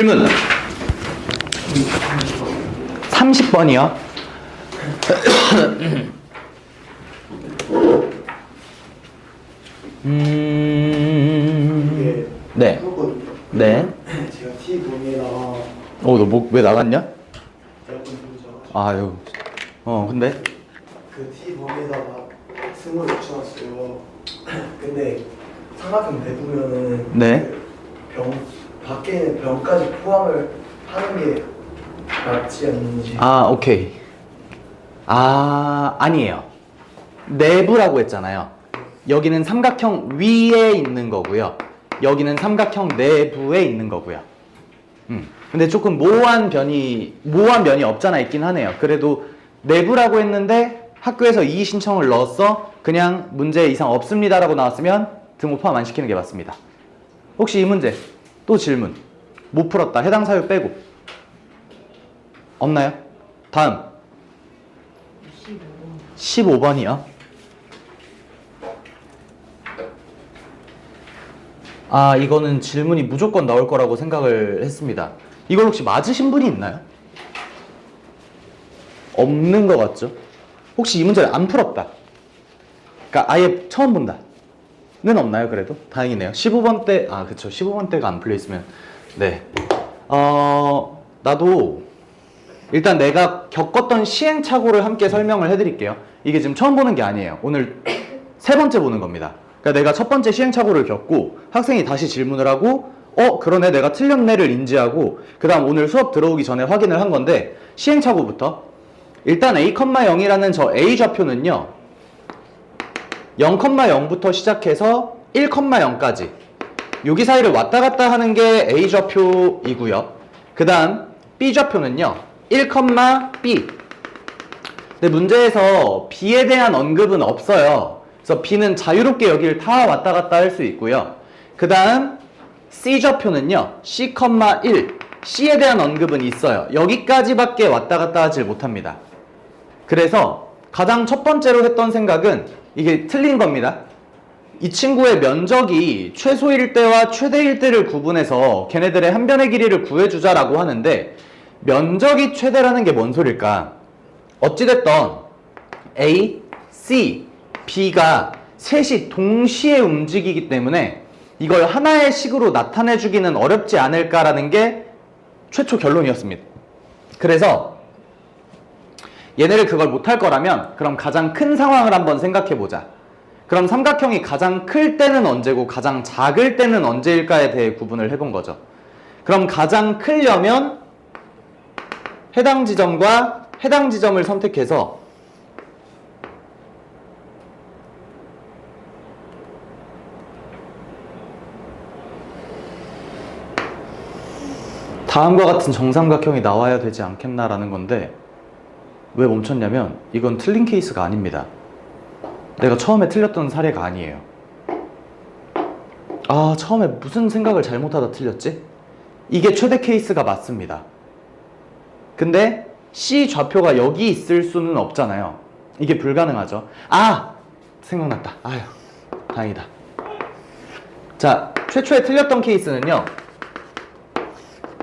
질문 30번이요. 네. 네. 제가 T 범위에다가 너 뭐 왜 나갔냐? 몇번 보죠. 아유. 근데 그 T 범위에다가 승을 붙여놨어요. 근데 삼각형 내부면은 네. 병 밖에 병까지 포함을 하는 게 맞지 않는지. 오케이. 아니에요. 내부라고 했잖아요. 여기는 삼각형 위에 있는 거고요. 여기는 삼각형 내부에 있는 거고요. 근데 조금 모호한 면이 없잖아 있긴 하네요. 그래도 내부라고 했는데 학교에서 이의 신청을 넣었어. 그냥 문제 이상 없습니다라고 나왔으면 등호 포함 안 시키는 게 맞습니다. 혹시 이 문제 또 질문 못 풀었다. 해당 사유 빼고 없나요? 다음 15번이요. 이거는 질문이 무조건 나올 거라고 생각을 했습니다. 이걸 혹시 맞으신 분이 있나요? 없는 것 같죠? 혹시 이 문제를 안 풀었다. 그러니까 아예 처음 본다. 는 없나요, 그래도? 다행이네요. 15번 때, 그쵸. 15번 때가 안 풀려 있으면. 네. 나도 일단 내가 겪었던 시행착오를 함께 설명을 해드릴게요. 이게 지금 처음 보는 게 아니에요. 오늘 세 번째 보는 겁니다. 그러니까 내가 첫 번째 시행착오를 겪고 학생이 다시 질문을 하고 그러네 내가 틀렸네를 인지하고 그 다음 오늘 수업 들어오기 전에 확인을 한 건데 시행착오부터 일단 a,0이라는 저 a 좌표는요 0,0부터 시작해서 1,0까지 여기 사이를 왔다 갔다 하는 게 a 좌표이고요. 그 다음 b 좌표는요 1,b. 근데 문제에서 b에 대한 언급은 없어요. 그래서 b는 자유롭게 여기를 다 왔다 갔다 할 수 있고요. 그 다음 c 좌표는요 c,1. c에 대한 언급은 있어요. 여기까지밖에 왔다 갔다 하질 못합니다. 그래서 가장 첫 번째로 했던 생각은 이게 틀린 겁니다. 이 친구의 면적이 최소일 때와 최대일 때를 구분해서 걔네들의 한 변의 길이를 구해주자라고 하는데 면적이 최대라는 게 뭔 소릴까? 어찌됐던 A, C, B가 셋이 동시에 움직이기 때문에 이걸 하나의 식으로 나타내주기는 어렵지 않을까라는 게 최초 결론이었습니다. 그래서 얘네를 그걸 못할 거라면 그럼 가장 큰 상황을 한번 생각해보자. 그럼 삼각형이 가장 클 때는 언제고 가장 작을 때는 언제일까에 대해 구분을 해본 거죠. 그럼 가장 크려면 해당 지점과 해당 지점을 선택해서 다음과 같은 정삼각형이 나와야 되지 않겠나라는 건데 왜 멈췄냐면 이건 틀린 케이스가 아닙니다. 내가 처음에 틀렸던 사례가 아니에요. 처음에 무슨 생각을 잘못하다 틀렸지? 이게 최대 케이스가 맞습니다. 근데 C 좌표가 여기 있을 수는 없잖아요. 이게 불가능하죠. 생각났다. 다행이다. 자, 최초에 틀렸던 케이스는요.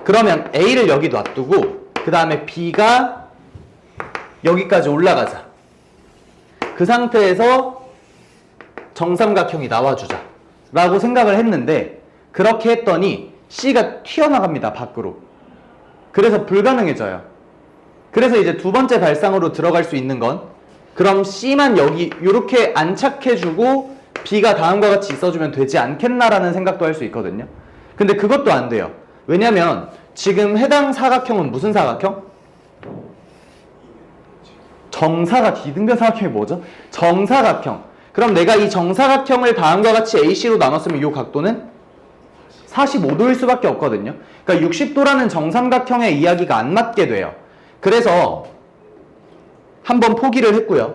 그러면 A를 여기 놔두고 그 다음에 B가 여기까지 올라가자. 그 상태에서 정삼각형이 나와주자 라고 생각을 했는데 그렇게 했더니 C가 튀어나갑니다. 밖으로. 그래서 불가능해져요. 그래서 이제 두 번째 발상으로 들어갈 수 있는 건 그럼 C만 여기 이렇게 안착해주고 B가 다음과 같이 있어주면 되지 않겠나라는 생각도 할 수 있거든요. 근데 그것도 안 돼요. 왜냐면 지금 해당 사각형은 무슨 사각형? 이등변 사각형이 뭐죠? 정사각형. 그럼 내가 이 정사각형을 다음과 같이 AC로 나눴으면 이 각도는 45도일 수밖에 없거든요. 그러니까 60도라는 정삼각형의 이야기가 안 맞게 돼요. 그래서 한번 포기를 했고요.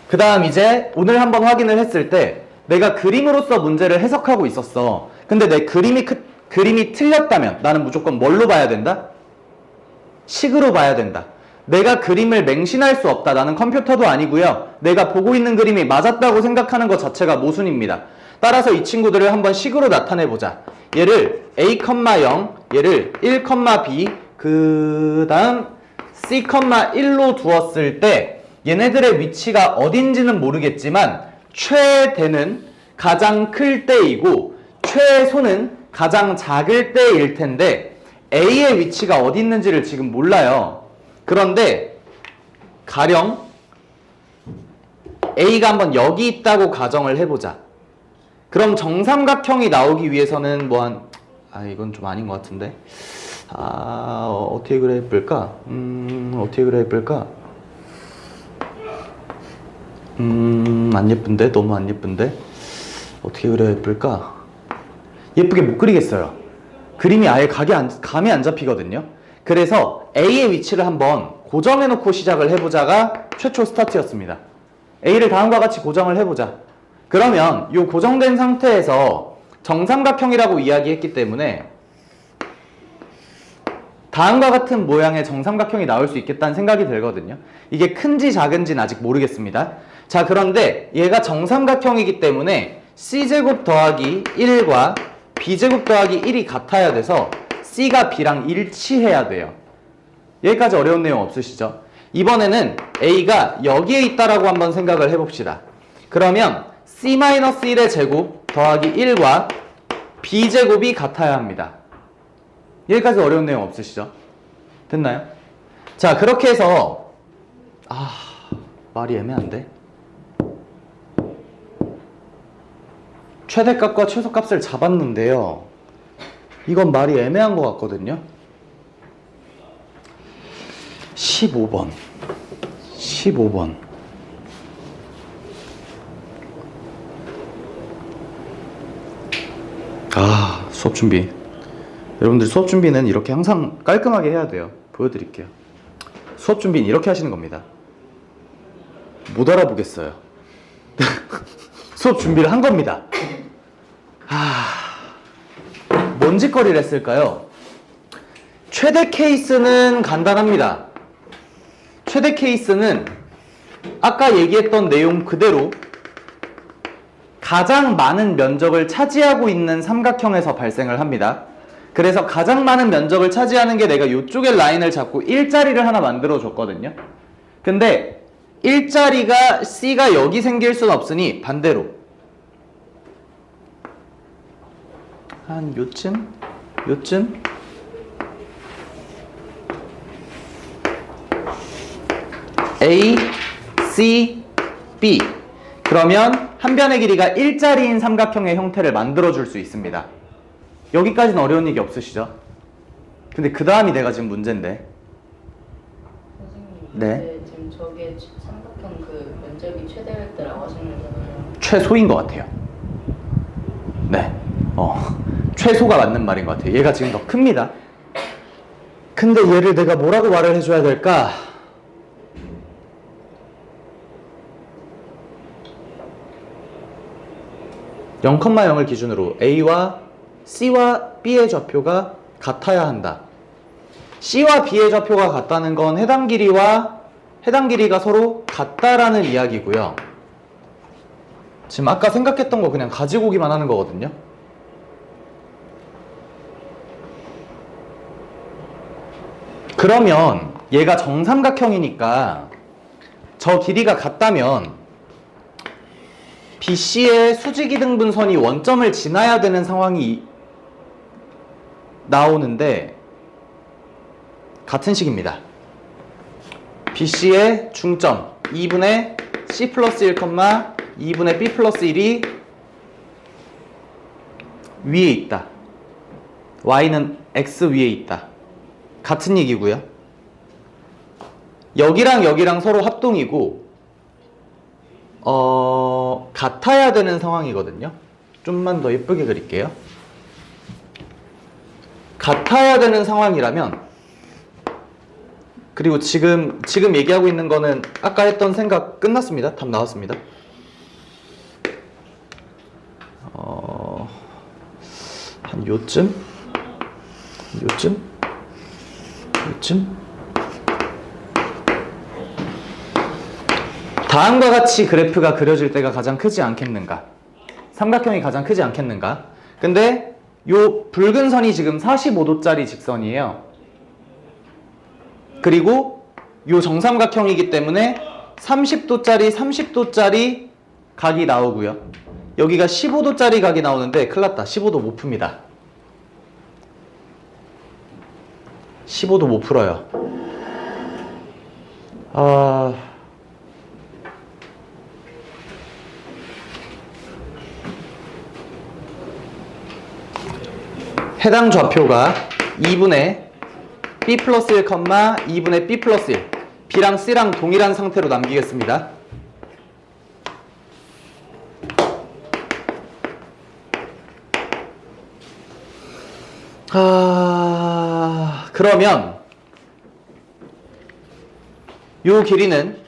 그 다음 이제 오늘 한번 확인을 했을 때 내가 그림으로서 문제를 해석하고 있었어. 근데 내 그림이 틀렸다면 나는 무조건 뭘로 봐야 된다? 식으로 봐야 된다. 내가 그림을 맹신할 수 없다. 나는 컴퓨터도 아니고요. 내가 보고 있는 그림이 맞았다고 생각하는 것 자체가 모순입니다. 따라서 이 친구들을 한번 식으로 나타내 보자. 얘를 a, 0, 얘를 1, b, 그 다음 c, 1로 두었을 때 얘네들의 위치가 어딘지는 모르겠지만 최대는 가장 클 때이고 최소는 가장 작을 때일 텐데 A의 위치가 어디 있는지를 지금 몰라요. 그런데 가령 A가 한번 여기 있다고 가정을 해보자. 그럼 정삼각형이 나오기 위해서는 이건 좀 아닌 것 같은데. 어떻게 그려 예쁠까? 어떻게 그려 예쁠까? 안 예쁜데? 너무 안 예쁜데? 어떻게 그려야 예쁠까? 예쁘게 못 그리겠어요. 그림이 아예 감이 안 잡히거든요. 그래서 A의 위치를 한번 고정해놓고 시작을 해보자가 최초 스타트였습니다. A를 다음과 같이 고정을 해보자. 그러면 이 고정된 상태에서 정삼각형이라고 이야기했기 때문에 다음과 같은 모양의 정삼각형이 나올 수 있겠다는 생각이 들거든요. 이게 큰지 작은지는 아직 모르겠습니다. 자, 그런데 얘가 정삼각형이기 때문에 C제곱 더하기 1과 B제곱 더하기 1이 같아야 돼서 C가 B랑 일치해야 돼요. 여기까지 어려운 내용 없으시죠? 이번에는 A가 여기에 있다라고 한번 생각을 해봅시다. 그러면 C-1의 제곱 더하기 1과 B제곱이 같아야 합니다. 여기까지 어려운 내용 없으시죠? 됐나요? 자, 그렇게 해서 말이 애매한데? 최대값과 최소값을 잡았는데요. 이건 말이 애매한 것 같거든요. 15번. 수업 준비. 여러분들 수업 준비는 이렇게 항상 깔끔하게 해야 돼요. 보여드릴게요. 수업 준비는 이렇게 하시는 겁니다. 못 알아보겠어요. 수업 준비를 한 겁니다. 뭔 짓거리를 했을까요? 최대 케이스는 간단합니다. 최대 케이스는 아까 얘기했던 내용 그대로 가장 많은 면적을 차지하고 있는 삼각형에서 발생을 합니다. 그래서 가장 많은 면적을 차지하는 게 내가 이쪽에 라인을 잡고 일자리를 하나 만들어 줬거든요. 근데 일자리가 C가 여기 생길 순 없으니 반대로 한 요쯤 A, C, B. 그러면 한 변의 길이가 일자리인 삼각형의 형태를 만들어줄 수 있습니다. 여기까지는 어려운 얘기 없으시죠? 근데 그 다음이 내가 지금 문제인데. 선생님, 네. 지금 저게 삼각형 그 면적이 최대일 때라고 하시는 거잖아요. 최소인 것 같아요. 네. 최소가 맞는 말인 것 같아요. 얘가 지금 더 큽니다. 근데 얘를 내가 뭐라고 말을 해줘야 될까? (0,0을) 기준으로 A와 C와 B의 좌표가 같아야 한다. C와 B의 좌표가 같다는 건 해당 길이가 서로 같다라는 이야기고요. 지금 아까 생각했던 거 그냥 가지고 오기만 하는 거거든요. 그러면 얘가 정삼각형이니까 저 길이가 같다면 BC의 수직이등분선이 원점을 지나야 되는 상황이 나오는데 같은 식입니다. BC의 중점 2분의 C 플러스 1, 2분의 B 플러스 1이 위에 있다. Y는 X 위에 있다. 같은 얘기고요. 여기랑 여기랑 서로 합동이고 같아야 되는 상황이거든요. 좀만 더 예쁘게 그릴게요. 같아야 되는 상황이라면, 그리고 지금 얘기하고 있는 거는 아까 했던 생각 끝났습니다. 답 나왔습니다. 한 요쯤? 다음과 같이 그래프가 그려질 때가 가장 크지 않겠는가? 삼각형이 가장 크지 않겠는가? 근데 요 붉은 선이 지금 45도짜리 직선이에요. 그리고 요 정삼각형이기 때문에 30도짜리 30도짜리 각이 나오고요. 여기가 15도짜리 각이 나오는데 큰일 났다. 15도 못 풉니다. 15도 못 풀어요. 해당 좌표가 2분의 b 플러스 1, 2분의 b 플러스 1. b랑 c랑 동일한 상태로 남기겠습니다. 그러면 요 길이는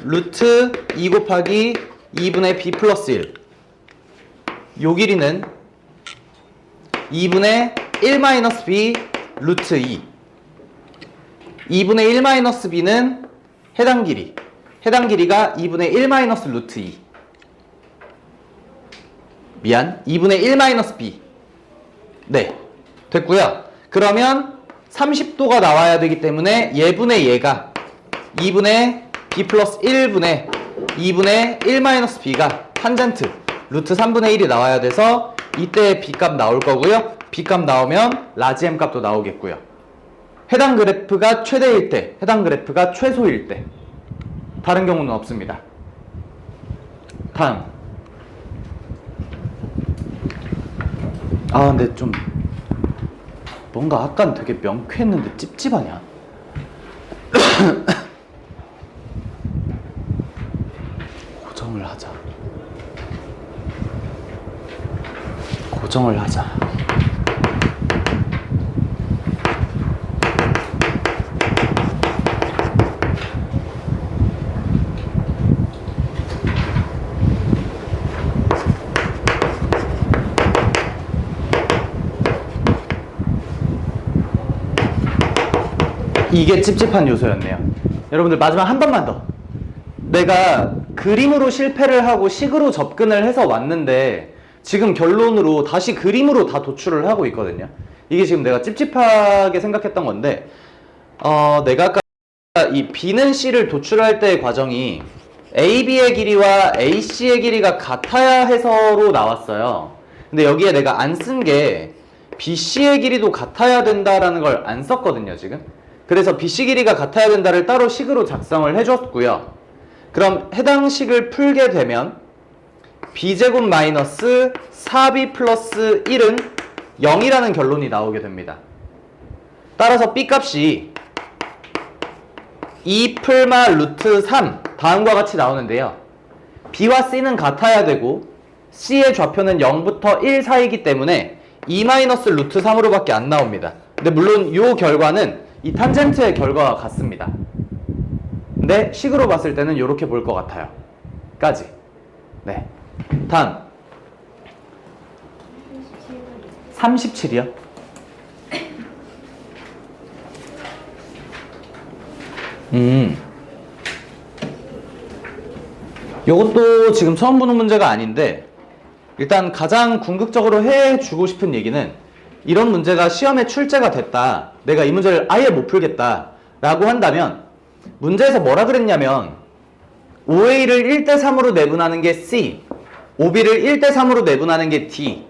루트 2 곱하기 2분의 b 플러스 1. 요 길이는 2분의 1 마이너스 b 루트 2. 2분의 1 마이너스 b는 해당 길이. 해당 길이가 2분의 1 마이너스 루트 2. 미안. 2분의 1 마이너스 b. 네. 됐고요. 그러면 30도가 나와야 되기 때문에 얘분의 얘가 2분의 b 플러스 1분의 2분의 1 마이너스 b가 탄젠트 루트 3분의 1이 나와야 돼서 이때 b 값 나올 거고요. b 값 나오면 라지 m 값도 나오겠고요. 해당 그래프가 최대일 때, 해당 그래프가 최소일 때. 다른 경우는 없습니다. 다음. 근데 좀 뭔가 아까는 되게 명쾌했는데 찝찝하냐? 고정을 하자. 고정을 하자. 이게 찝찝한 요소였네요. 여러분들 마지막 한 번만 더. 내가 그림으로 실패를 하고 식으로 접근을 해서 왔는데 지금 결론으로 다시 그림으로 다 도출을 하고 있거든요. 이게 지금 내가 찝찝하게 생각했던 건데 내가 아까 이 B는 C를 도출할 때의 과정이 AB의 길이와 AC의 길이가 같아야 해서로 나왔어요. 근데 여기에 내가 안 쓴 게 BC의 길이도 같아야 된다라는 걸 안 썼거든요, 지금. 그래서 BC 길이가 같아야 된다를 따로 식으로 작성을 해줬고요. 그럼 해당 식을 풀게 되면 b제곱 마이너스 4b 플러스 1은 0이라는 결론이 나오게 됩니다. 따라서 b 값이 2 풀마 루트 3 다음과 같이 나오는데요. b와 c는 같아야 되고 c의 좌표는 0부터 1 사이이기 때문에 2 마이너스 루트 3으로 밖에 안 나옵니다. 근데 물론 이 결과는 이 탄젠트의 결과와 같습니다. 근데 식으로 봤을 때는 이렇게 볼 것 같아요. 까지. 네. 다음. 37이요? 요것도 지금 처음 보는 문제가 아닌데 일단 가장 궁극적으로 해주고 싶은 얘기는 이런 문제가 시험에 출제가 됐다. 내가 이 문제를 아예 못 풀겠다. 라고 한다면 문제에서 뭐라 그랬냐면 OA를 1대3으로 내분하는 게 C, OB를 1대3으로 내분하는 게 D,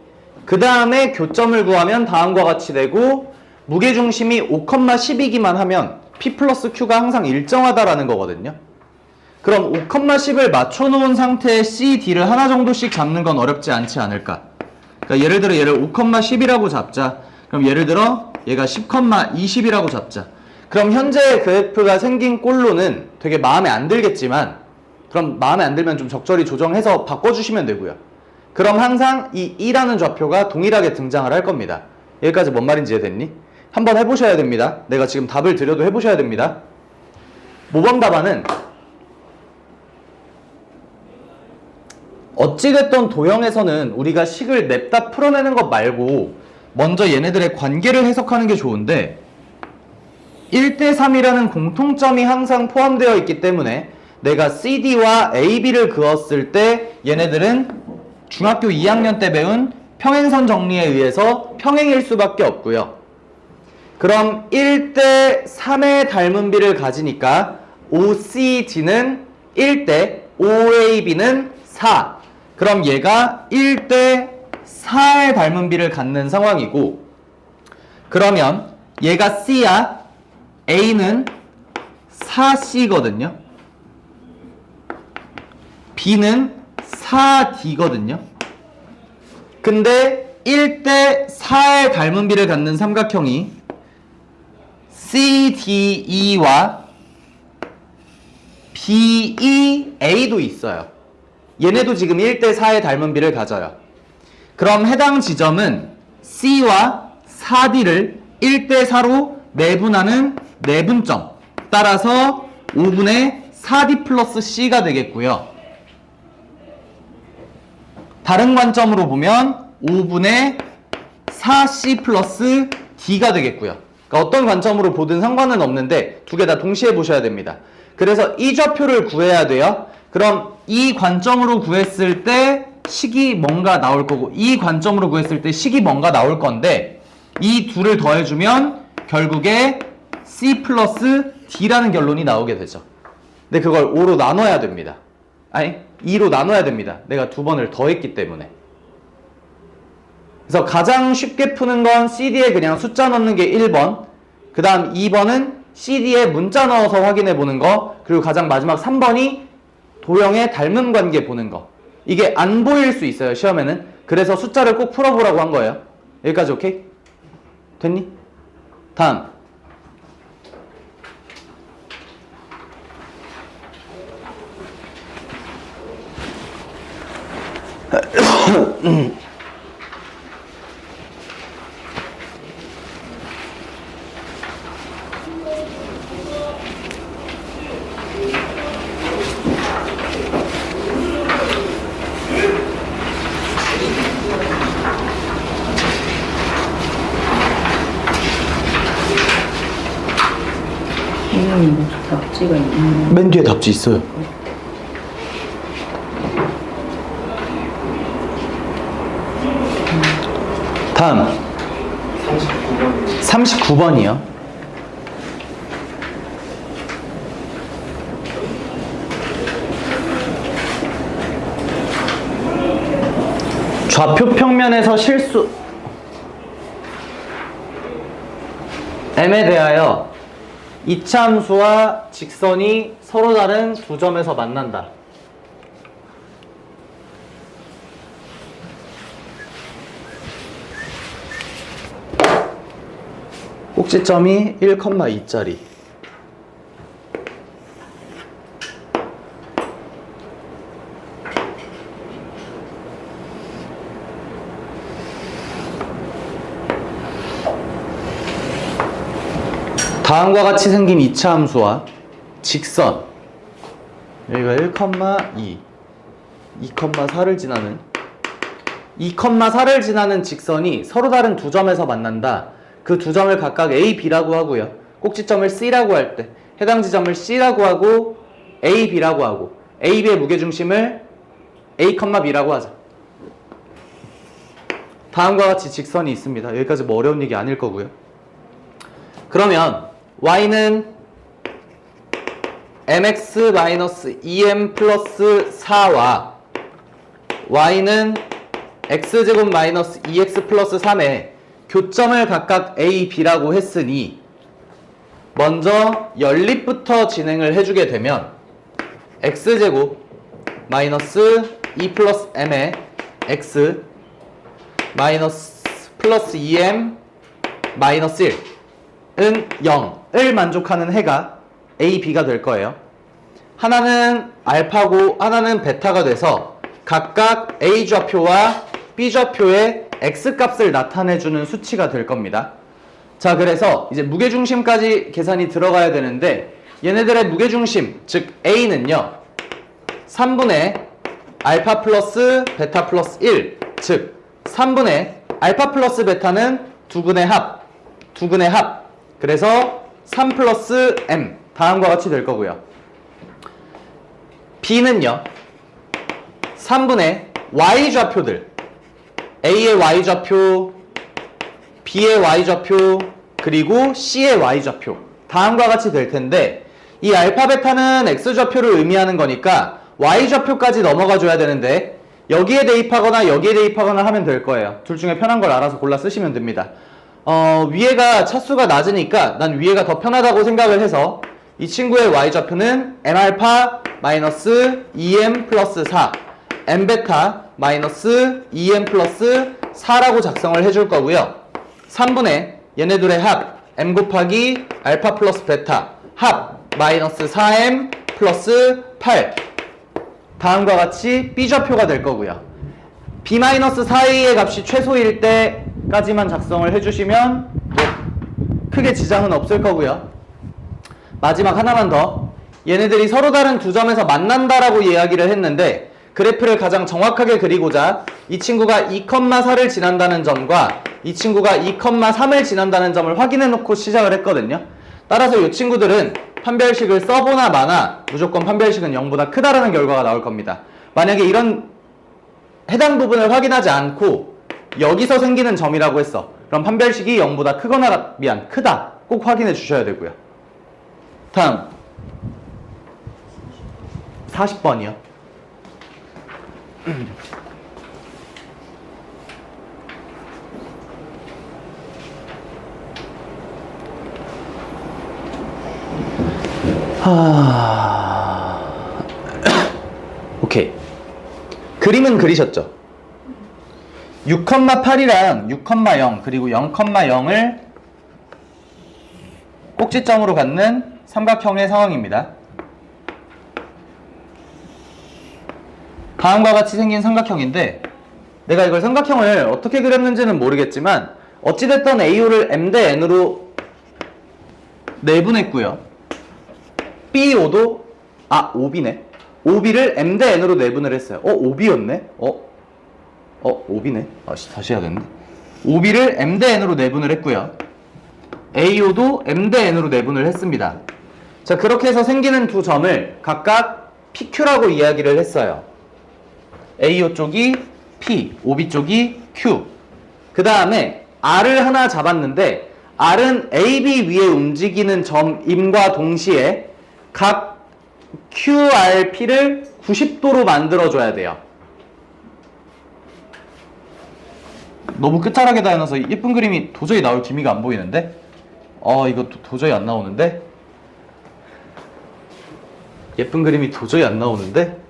그 다음에 교점을 구하면 다음과 같이 되고 무게중심이 5,10이기만 하면 P 플러스 Q가 항상 일정하다라는 거거든요. 그럼 5,10을 맞춰놓은 상태의 C, D를 하나 정도씩 잡는 건 어렵지 않지 않을까. 그러니까 예를 들어 얘를 5,10이라고 잡자. 그럼 예를 들어 얘가 10,20이라고 잡자. 그럼 현재 그래프가 생긴 꼴로는 되게 마음에 안 들겠지만 그럼 마음에 안 들면 좀 적절히 조정해서 바꿔주시면 되고요. 그럼 항상 이 2라는 좌표가 동일하게 등장을 할 겁니다. 여기까지 뭔 말인지 이해됐니? 한번 해보셔야 됩니다. 내가 지금 답을 드려도 해보셔야 됩니다. 모범 답안은 어찌됐던 도형에서는 우리가 식을 냅다 풀어내는 것 말고 먼저 얘네들의 관계를 해석하는 게 좋은데 1대3이라는 공통점이 항상 포함되어 있기 때문에 내가 CD와 AB를 그었을 때 얘네들은 중학교 2학년 때 배운 평행선 정리에 의해서 평행일 수밖에 없고요. 그럼 1대 3의 닮은 비를 가지니까 OCD는 1대 OAB는 4. 그럼 얘가 1대 4의 닮은 비를 갖는 상황이고, 그러면 얘가 C야, A는 4C거든요. B는 4D거든요. 근데 1대 4의 닮은 비를 갖는 삼각형이 CDE와 BEA도 있어요. 얘네도 지금 1대 4의 닮은 비를 가져요. 그럼 해당 지점은 C와 4D를 1대 4로 내분하는 내분점, 따라서 5분의 4D 플러스 C가 되겠고요. 다른 관점으로 보면 5분의 4C 플러스 D가 되겠고요. 그러니까 어떤 관점으로 보든 상관은 없는데 두 개 다 동시에 보셔야 됩니다. 그래서 이 좌표를 구해야 돼요. 그럼 이 관점으로 구했을 때 식이 뭔가 나올 거고, 이 관점으로 구했을 때 식이 뭔가 나올 건데, 이 둘을 더해주면 결국에 C 플러스 D라는 결론이 나오게 되죠. 근데 그걸 5로 나눠야 됩니다. 아니, 2로 나눠야 됩니다. 내가 두 번을 더했기 때문에. 그래서 가장 쉽게 푸는 건 CD에 그냥 숫자 넣는 게 1번, 그 다음 2번은 CD에 문자 넣어서 확인해 보는 거, 그리고 가장 마지막 3번이 도형의 닮은 관계 보는 거. 이게 안 보일 수 있어요, 시험에는. 그래서 숫자를 꼭 풀어보라고 한 거예요. 여기까지 오케이? 됐니? 다음. 선생님 답지가 있는. 맨 뒤에 답지 있어요. 다음 39번이요. 좌표 평면에서 실수 M에 대하여 이차함수와 직선이 서로 다른 두 점에서 만난다. 꼭지점이 1,2짜리. 다음과 같이 생긴 이차함수와 직선, 여기가 1,2, 2,4를 지나는 2,4를 지나는 직선이 서로 다른 두 점에서 만난다. 그 두 점을 각각 A, B라고 하고요. 꼭지점을 C라고 할 때 해당 지점을 C라고 하고 A, B라고 하고 A, B의 무게중심을 A, B라고 하자. 다음과 같이 직선이 있습니다. 여기까지 뭐 어려운 얘기 아닐 거고요. 그러면 Y는 mx-2m 플러스 4와 Y는 x제곱 마이너스 2x 플러스 3에 교점을 각각 A, B라고 했으니 먼저 연립부터 진행을 해주게 되면 x제곱 마이너스 2 플러스 m에 x 마이너스 플러스 2m 마이너스 1은 0을 만족하는 해가 A, B가 될 거예요. 하나는 알파고 하나는 베타가 돼서 각각 A 좌표와 B 좌표의 X값을 나타내주는 수치가 될 겁니다. 자, 그래서 이제 무게중심까지 계산이 들어가야 되는데 얘네들의 무게중심, 즉 A는요 3분의 알파 플러스 베타 플러스 1, 즉 3분의 알파 플러스 베타는 두근의 합, 그래서 3 플러스 M, 다음과 같이 될 거고요. B는요 3분의 y좌표들 A의 y좌표, B의 y좌표, 그리고 C의 y좌표 다음과 같이 될 텐데 이 알파 베타는 x좌표를 의미하는 거니까 y좌표까지 넘어가 줘야 되는데 여기에 대입하거나 여기에 대입하거나 하면 될 거예요. 둘 중에 편한 걸 알아서 골라 쓰시면 됩니다. 위에가 차수가 낮으니까 난 위에가 더 편하다고 생각을 해서 이 친구의 y좌표는 m알파 마이너스 2m 플러스 4 m베타 마이너스 2m 플러스 4라고 작성을 해줄 거고요. 3분의 얘네들의 합 m 곱하기 알파 플러스 베타 합 마이너스 4m 플러스 8 다음과 같이 b좌표가 될 거고요. b-4a의 값이 최소일 때까지만 작성을 해주시면 뭐 크게 지장은 없을 거고요. 마지막 하나만 더. 얘네들이 서로 다른 두 점에서 만난다라고 이야기를 했는데 그래프를 가장 정확하게 그리고자 이 친구가 2,4를 지난다는 점과 이 친구가 2,3을 지난다는 점을 확인해 놓고 시작을 했거든요. 따라서 이 친구들은 판별식을 써보나 마나 무조건 판별식은 0보다 크다라는 결과가 나올 겁니다. 만약에 이런 해당 부분을 확인하지 않고 여기서 생기는 점이라고 했어. 그럼 판별식이 0보다 크거나 크다 꼭 확인해 주셔야 되고요. 다음 40번이요. 오케이. 그림은 그리셨죠? 6,8이랑 6,0 그리고 0,0을 꼭지점으로 갖는 삼각형의 상황입니다. 다음과 같이 생긴 삼각형인데 내가 이걸 삼각형을 어떻게 그렸는지는 모르겠지만 어찌됐든 AO를 M 대 N으로 내분했고요. BO도 OB네. OB를 M 대 N으로 내분을 했어요. OB였네? OB네. 다시 해야겠네. OB를 M 대 N으로 내분을 했고요. AO도 M 대 N으로 내분을 했습니다. 자, 그렇게 해서 생기는 두 점을 각각 PQ라고 이야기를 했어요. AO 쪽이 P, OB 쪽이 Q. 그 다음에 R을 하나 잡았는데 R은 AB 위에 움직이는 점임과 동시에 각 QRP를 90도로 만들어줘야 돼요. 너무 끝자락에다 해놔서 예쁜 그림이 도저히 나올 기미가 안 보이는데? 이거 도저히 안 나오는데? 예쁜 그림이 도저히 안 나오는데?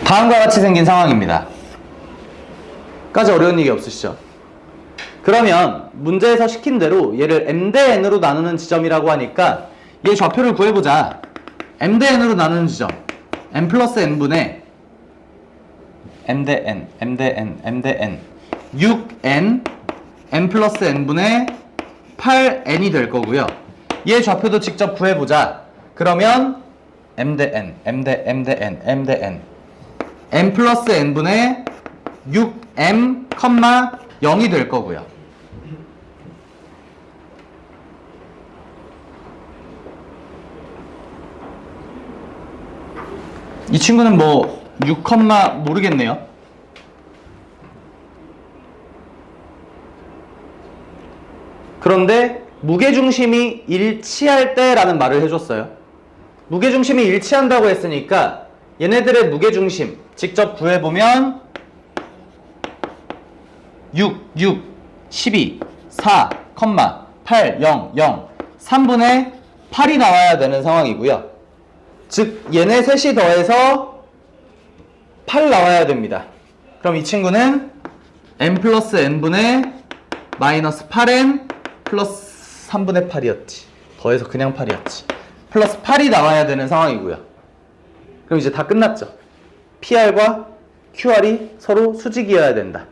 다음과 같이 생긴 상황입니다. 까지 어려운 얘기 없으시죠? 그러면 문제에서 시킨 대로 얘를 M 대 N으로 나누는 지점이라고 하니까 얘 좌표를 구해보자. M 대 N으로 나누는 지점 M 플러스 N분의 M 대 N, M 대 N, M 대 N 6N M 플러스 N분의 8N이 될 거고요. 얘 좌표도 직접 구해보자. 그러면 M 대 N, M 대 M 대 N, M 대 N M 플러스 N분의 6M, 0이 될 거고요. 이 친구는 뭐 6, 모르겠네요. 그런데 무게중심이 일치할 때라는 말을 해줬어요. 무게중심이 일치한다고 했으니까 얘네들의 무게중심 직접 구해보면 6, 12, 4, 8, 0, 0 3분의 8이 나와야 되는 상황이고요. 즉 얘네 셋이 더해서 8 나와야 됩니다. 그럼 이 친구는 n 플러스 n분의 마이너스 8n 플러스 3분의 8이었지. 더해서 그냥 8이었지. 플러스 8이 나와야 되는 상황이고요. 그럼 이제 다 끝났죠. PR과 QR이 서로 수직이어야 된다.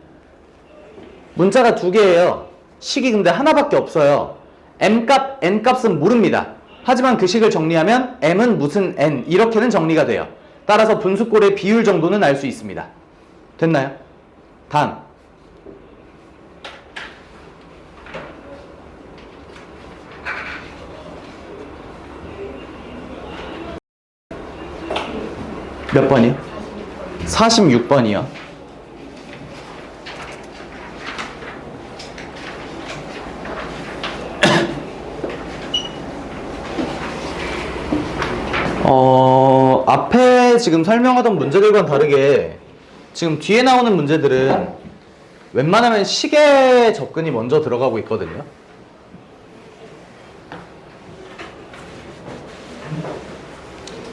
문자가 두 개예요. 식이 근데 하나밖에 없어요. M값, N값은 모릅니다. 하지만 그 식을 정리하면 m은 무슨 n 이렇게는 정리가 돼요. 따라서 분수꼴의 비율 정도는 알 수 있습니다. 됐나요? 다음. 몇 번이요? 46번이요. 앞에 지금 설명하던 문제들과는 다르게 지금 뒤에 나오는 문제들은 웬만하면 식의 접근이 먼저 들어가고 있거든요.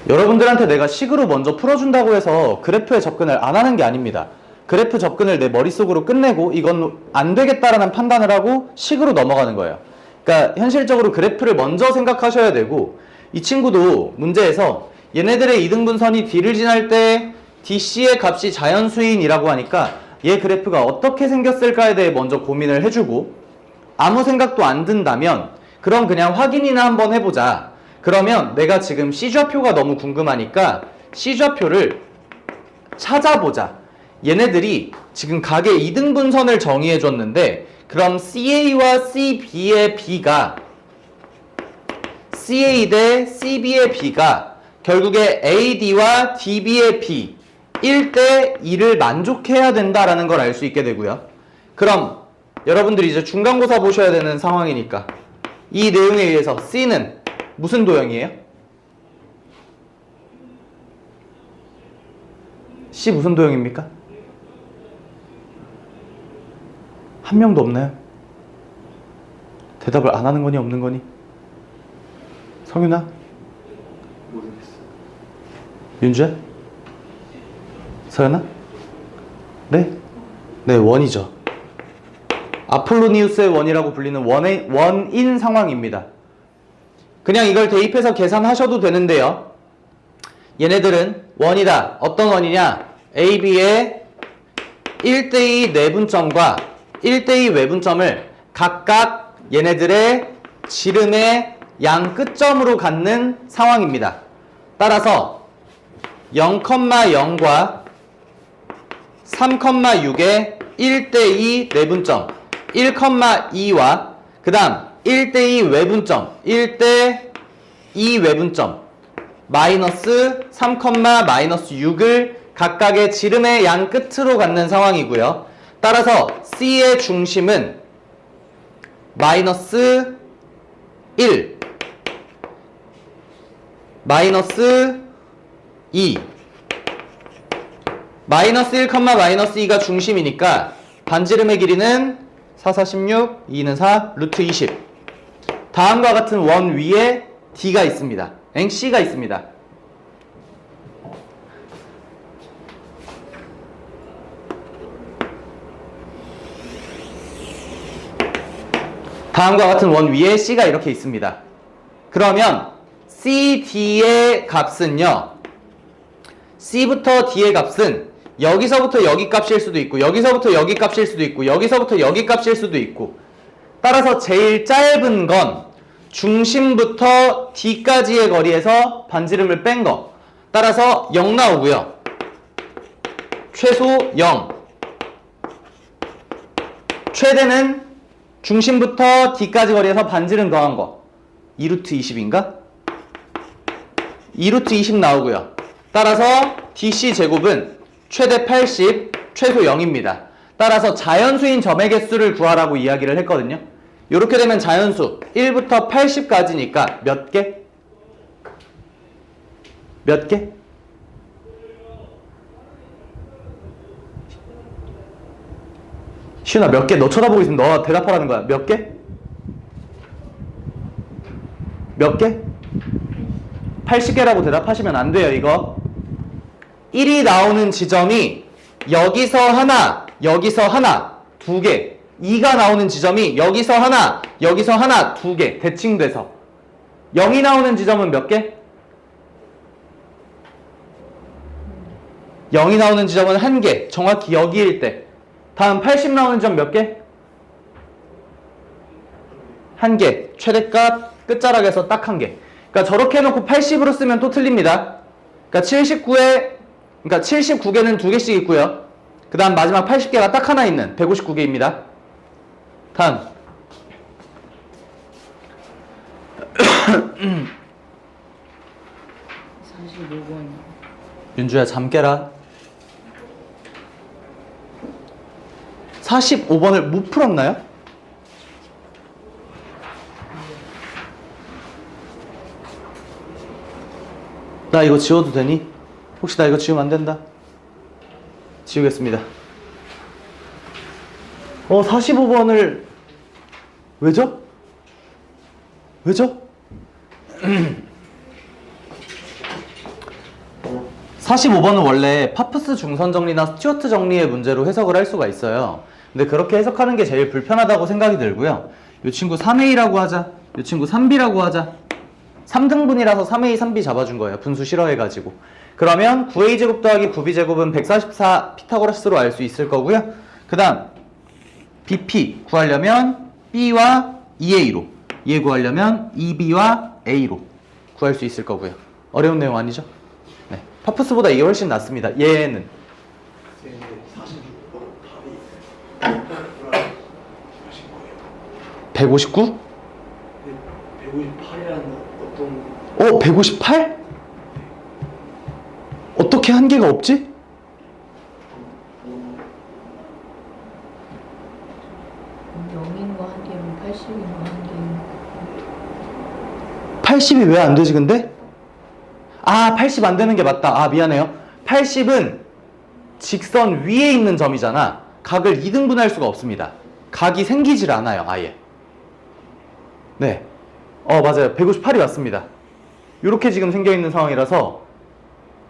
여러분들한테 내가 식으로 먼저 풀어준다고 해서 그래프에 접근을 안 하는 게 아닙니다. 그래프 접근을 내 머릿속으로 끝내고 이건 안 되겠다라는 판단을 하고 식으로 넘어가는 거예요. 그러니까 현실적으로 그래프를 먼저 생각하셔야 되고, 이 친구도 문제에서 얘네들의 이등분선이 D를 지날 때 DC의 값이 자연수인이라고 하니까 얘 그래프가 어떻게 생겼을까에 대해 먼저 고민을 해주고, 아무 생각도 안 든다면 그럼 그냥 확인이나 한번 해보자. 그러면 내가 지금 C좌표가 너무 궁금하니까 C좌표를 찾아보자. 얘네들이 지금 각의 이등분선을 정의해 줬는데, 그럼 CA와 CB의 B가 CA 대 CB의 B가 결국에 AD와 DB의 B 1대 2를 만족해야 된다라는 걸 알 수 있게 되고요. 그럼 여러분들이 이제 중간고사 보셔야 되는 상황이니까 이 내용에 의해서 C는 무슨 도형이에요? C 무슨 도형입니까? 한 명도 없나요? 대답을 안 하는 거니 없는 거니? 성윤아? 모르겠어. 윤주야? 서연아? 네? 네, 원이죠. 아폴로니우스의 원이라고 불리는 원인 상황입니다. 그냥 이걸 대입해서 계산하셔도 되는데요. 얘네들은 원이다. 어떤 원이냐? AB의 1대2 내분점과 1대2 외분점을 각각 얘네들의 지름의 양 끝점으로 갖는 상황입니다. 따라서 0,0과 3,6의 1대2 내분점 1,2와 그 다음 1대2 외분점 1대2 외분점 마이너스 3, 마이너스 6을 각각의 지름의 양 끝으로 갖는 상황이고요. 따라서 C의 중심은 마이너스 1, 마이너스 2, 마이너스 1, 마이너스 2가 중심이니까 반지름의 길이는 4, 4, 16, 2는 4, 루트 20. 다음과 같은 원 위에 D가 있습니다. C가 있습니다. 다음과 같은 원 위에 C가 이렇게 있습니다. 그러면 CD의 값은요, C부터 D의 값은 여기서부터 여기 값일 수도 있고, 여기서부터 여기 값일 수도 있고, 여기서부터 여기 값일 수도 있고, 따라서 제일 짧은 건 중심부터 D까지의 거리에서 반지름을 뺀 거. 따라서 0 나오고요. 최소 0. 최대는 중심부터 D까지 거리에서 반지름 더한 거. 2루트 20인가? 2루트 20 나오고요. 따라서 DC 제곱은 최대 80, 최소 0입니다. 따라서 자연수인 점의 개수를 구하라고 이야기를 했거든요. 이렇게 되면 자연수 1부터 80까지니까 몇 개? 몇 개? 시윤아 몇 개? 너 쳐다보고 있으면 너 대답하라는 거야. 몇 개? 몇 개? 80개라고 대답하시면 안 돼요, 이거. 1이 나오는 지점이 여기서 하나, 여기서 하나, 두 개. 2가 나오는 지점이 여기서 하나, 여기서 하나, 두 개. 대칭돼서. 0이 나오는 지점은 몇 개? 0이 나오는 지점은 한 개. 정확히 여기일 때. 다음 80 나오는 지점 몇 개? 한 개. 최대값 끝자락에서 딱 한 개. 그러니까 저렇게 해놓고 80으로 쓰면 또 틀립니다. 그러니까 79개는 2개씩 있고요. 그 다음 마지막 80개가 딱 하나 있는 159개입니다. 다음 45번. 윤주야 잠 깨라. 45번을 못 풀었나요? 나 이거 지워도 되니? 혹시 나 이거 지우면 안 된다? 지우겠습니다. 45번을 왜죠? 왜죠? 45번은 원래 파프스 중선 정리나 스튜어트 정리의 문제로 해석을 할 수가 있어요. 근데 그렇게 해석하는 게 제일 불편하다고 생각이 들고요. 이 친구 3A라고 하자. 이 친구 3B라고 하자. 3등분이라서 3A, 3B 잡아준 거예요. 분수 싫어해가지고. 그러면 9A제곱 더하기 9B제곱은 144 피타고라스로 알 수 있을 거고요. 그 다음 BP 구하려면 B와 2A로, 얘 구하려면 2B와 A로 구할 수 있을 거고요. 어려운 내용 아니죠? 네. 파프스보다 이게 훨씬 낫습니다. 얘는 159? 158이라는 어떤 158? 어떻게 한계가 없지? 영인과 한 개면 80인과 한 개면 80이 왜 안 되지 근데? 80 안 되는 게 맞다. 미안해요. 80은 직선 위에 있는 점이잖아. 각을 2등분할 수가 없습니다. 각이 생기질 않아요, 아예. 네. 맞아요. 158이 맞습니다. 이렇게 지금 생겨있는 상황이라서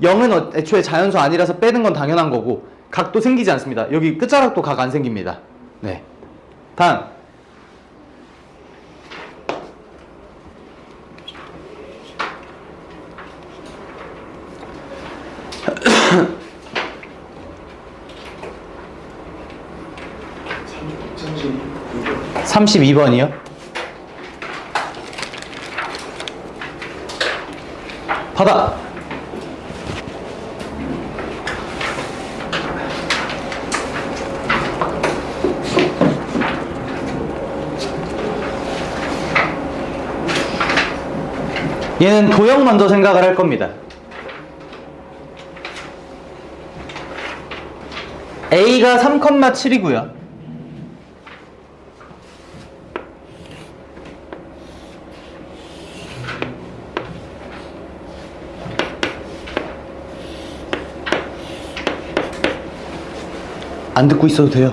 0은 애초에 자연수 아니라서 빼는 건 당연한 거고 각도 생기지 않습니다. 여기 끝자락도 각 안 생깁니다. 네. 다음 32번이요? 받아! 얘는 도형 먼저 생각을 할 겁니다. A가 3,7이고요. 안 듣고 있어도 돼요.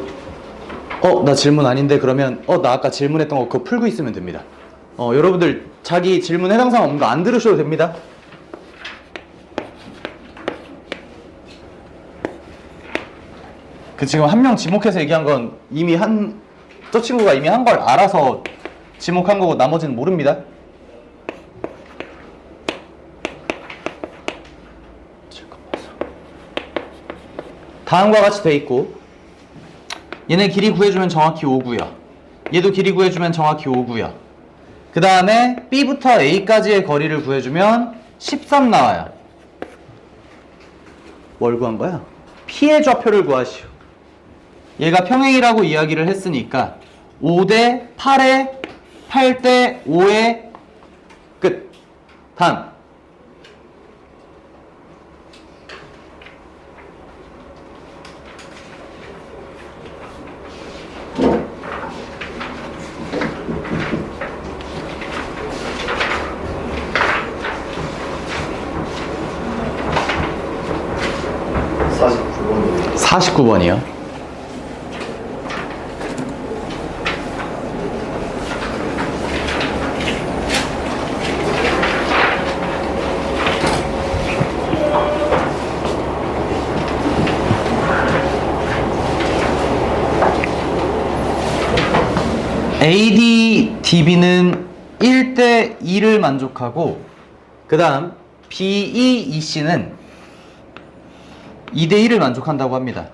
나 질문 아닌데 그러면 나 아까 질문했던 거 그거 풀고 있으면 됩니다. 여러분들 자기 질문 해당 사항 없는 거 안 들으셔도 됩니다. 지금 한 명 지목해서 얘기한 건 이미 저 친구가 이미 한 걸 알아서 지목한 거고 나머지는 모릅니다. 다음과 같이 돼 있고 얘네 길이 구해주면 정확히 5고요. 얘도 길이 구해주면 정확히 5고요. 그 다음에 B부터 A까지의 거리를 구해주면 13 나와요. 뭘 구한 거야? P의 좌표를 구하시오. 얘가 평행이라고 이야기를 했으니까 5대 8에 8대 5의 끝. 다음 49번이요. AD, DB는 1대 2를 만족하고 그 다음 BE, EC는 2대 1을 만족한다고 합니다.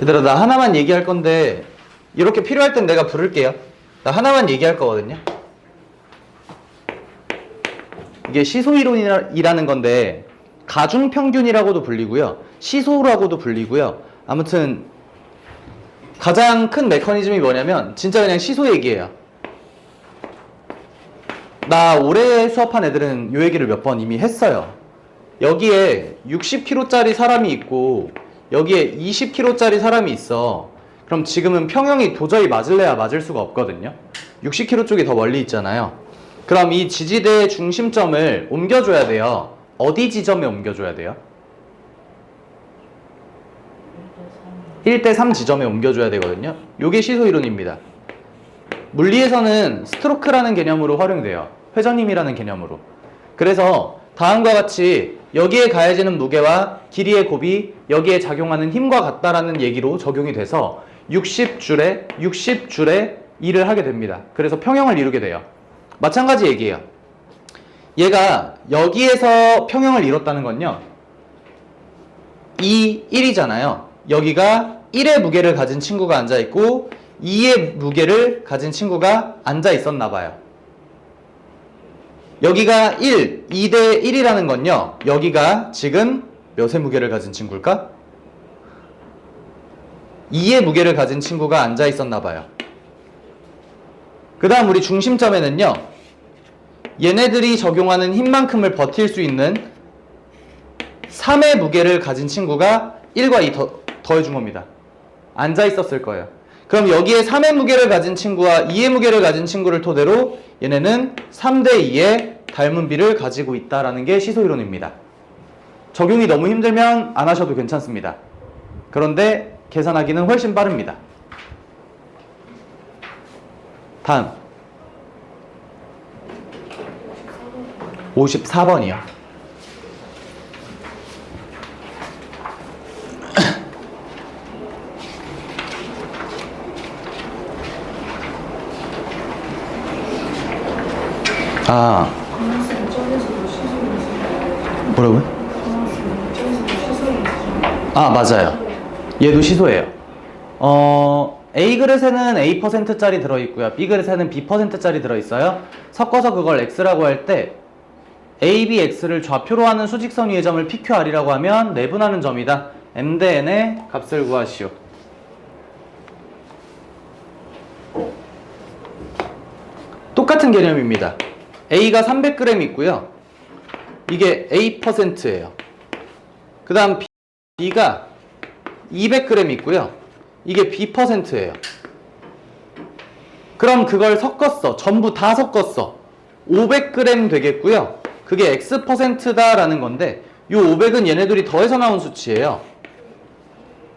얘들아 나 하나만 얘기할 건데 이렇게 필요할 땐 내가 부를게요. 나 하나만 얘기할 거거든요. 이게 시소이론이라는 건데 가중평균이라고도 불리고요. 시소라고도 불리고요. 아무튼 가장 큰 메커니즘이 뭐냐면 진짜 그냥 시소 얘기예요. 나 올해 수업한 애들은 이 얘기를 몇 번 이미 했어요. 여기에 60kg짜리 사람이 있고 여기에 20kg짜리 사람이 있어. 그럼 지금은 평형이 도저히 맞을래야 맞을 수가 없거든요. 60kg 쪽이 더 멀리 있잖아요. 그럼 이 지지대의 중심점을 옮겨줘야 돼요. 어디 지점에 옮겨줘야 돼요? 1대3 지점에 옮겨줘야 되거든요. 요게 시소이론입니다. 물리에서는 스트로크라는 개념으로 활용돼요. 회전힘이라는 개념으로. 그래서 다음과 같이 여기에 가해지는 무게와 길이의 곱이 여기에 작용하는 힘과 같다라는 얘기로 적용이 돼서 60줄에 일을 하게 됩니다. 그래서 평형을 이루게 돼요. 마찬가지 얘기예요. 얘가 여기에서 평형을 이뤘다는 건요. 2, 1이잖아요. 여기가 1의 무게를 가진 친구가 앉아있고 2의 무게를 가진 친구가 앉아있었나 봐요. 여기가 1, 2대 1이라는 건요. 여기가 지금 몇의 무게를 가진 친구일까? 2의 무게를 가진 친구가 앉아있었나 봐요. 그 다음 우리 중심점에는요. 얘네들이 적용하는 힘만큼을 버틸 수 있는 3의 무게를 가진 친구가 1과 2 더해준 겁니다. 앉아있었을 거예요. 그럼 여기에 3의 무게를 가진 친구와 2의 무게를 가진 친구를 토대로 얘네는 3대2의 닮은 비를 가지고 있다라는 게 시소이론입니다. 적용이 너무 힘들면 안 하셔도 괜찮습니다. 그런데 계산하기는 훨씬 빠릅니다. 다음 54번이요. 아, 뭐라고요? 아, 맞아요. 얘도 시소예요. A 그릇에는 A%짜리 들어있고요. B 그릇에는 B%짜리 들어있어요. 섞어서 그걸 X라고 할 때 A, B, X를 좌표로 하는 수직선 위의 점을 PQR이라고 하면 내분하는 점이다. M 대 N의 값을 구하시오. 똑같은 개념입니다. A가 300g 있고요. 이게 A%예요. 그 다음 B가 200g 있고요. 이게 B%예요. 그럼 그걸 섞었어. 전부 다 섞었어. 500g 되겠고요. 그게 X%다라는 건데 이 500은 얘네들이 더해서 나온 수치예요.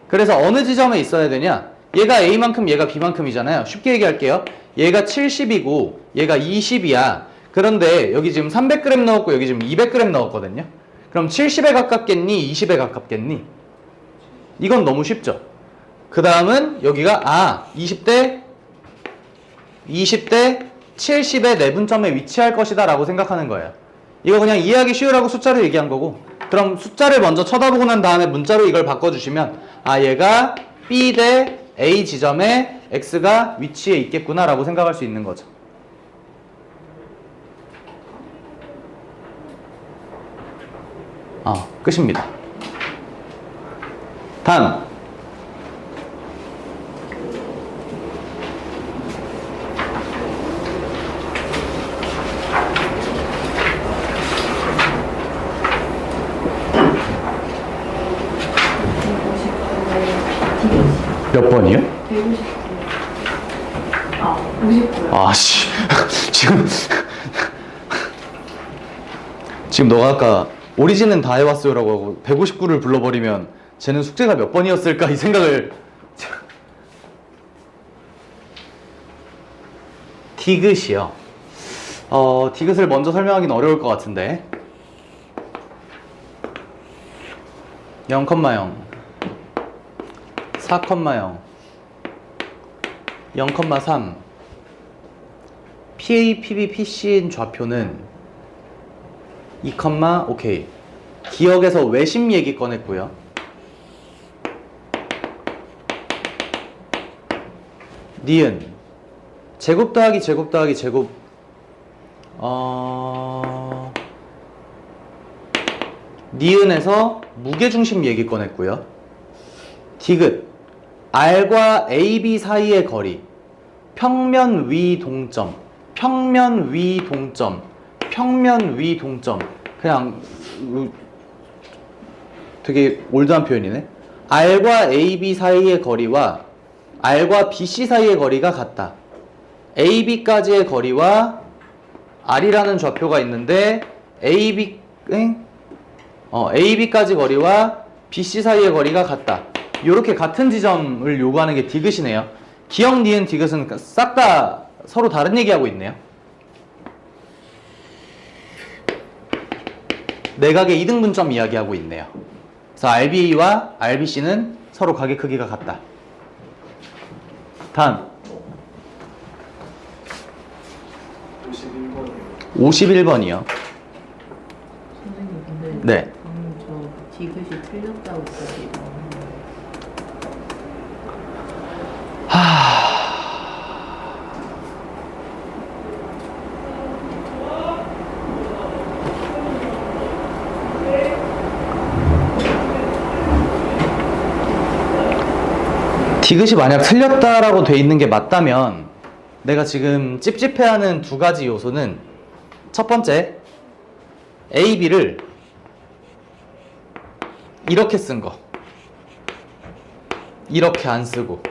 그래서 어느 지점에 있어야 되냐? 얘가 A만큼 얘가 B만큼이잖아요. 쉽게 얘기할게요. 얘가 70이고 얘가 20이야. 그런데 여기 지금 300g 넣었고 여기 지금 200g 넣었거든요. 그럼 70에 가깝겠니? 20에 가깝겠니? 이건 너무 쉽죠. 그 다음은 여기가 20대 70의 내분점에 위치할 것이다 라고 생각하는 거예요. 이거 그냥 이해하기 쉬우라고 숫자로 얘기한 거고, 그럼 숫자를 먼저 쳐다보고 난 다음에 문자로 이걸 바꿔주시면 얘가 B 대 A 지점에 X가 위치해 있겠구나 라고 생각할 수 있는 거죠. 끝입니다. 다음 몇 번이요? 59요. 씨. 지금 너가 아까 오리진은 다 해왔어요라고 하고 159를 불러버리면 쟤는 숙제가 몇 번이었을까 이 생각을. 디귿이요. 디귿을 먼저 설명하기는 어려울 것 같은데 0,0 4,0 0,3 PA, PB, PC인 좌표는 2, 오케이. 기억에서 외심 얘기 꺼냈고요. 니은 제곱 더하기 제곱 더하기 제곱 니은에서 무게중심 얘기 꺼냈고요. 디귿 R과 AB 사이의 거리 평면 위 동점 평면 위 동점 평면 위 동점 그냥 되게 올드한 표현이네. R과 AB 사이의 거리와 R과 BC 사이의 거리가 같다. AB까지의 거리와 R이라는 좌표가 있는데 AB까지 거리와 BC 사이의 거리가 같다. 이렇게 같은 지점을 요구하는 게 디귿이네요. 기역, 니은, 디귿은 싹 다 서로 다른 얘기하고 있네요. 내각의 이등분점 이야기하고 있네요. 그래서 RB와 RBC는 서로 각의 크기가 같다. 다음 51번이요. 51번이요. 선생님 근데 네. 방금 저 디귿이 틀렸다고 그러지. 디귿이 만약 틀렸다라고 돼 있는 게 맞다면 내가 지금 찝찝해하는 두 가지 요소는 첫 번째 A, B를 이렇게 쓴 거 이렇게 안 쓰고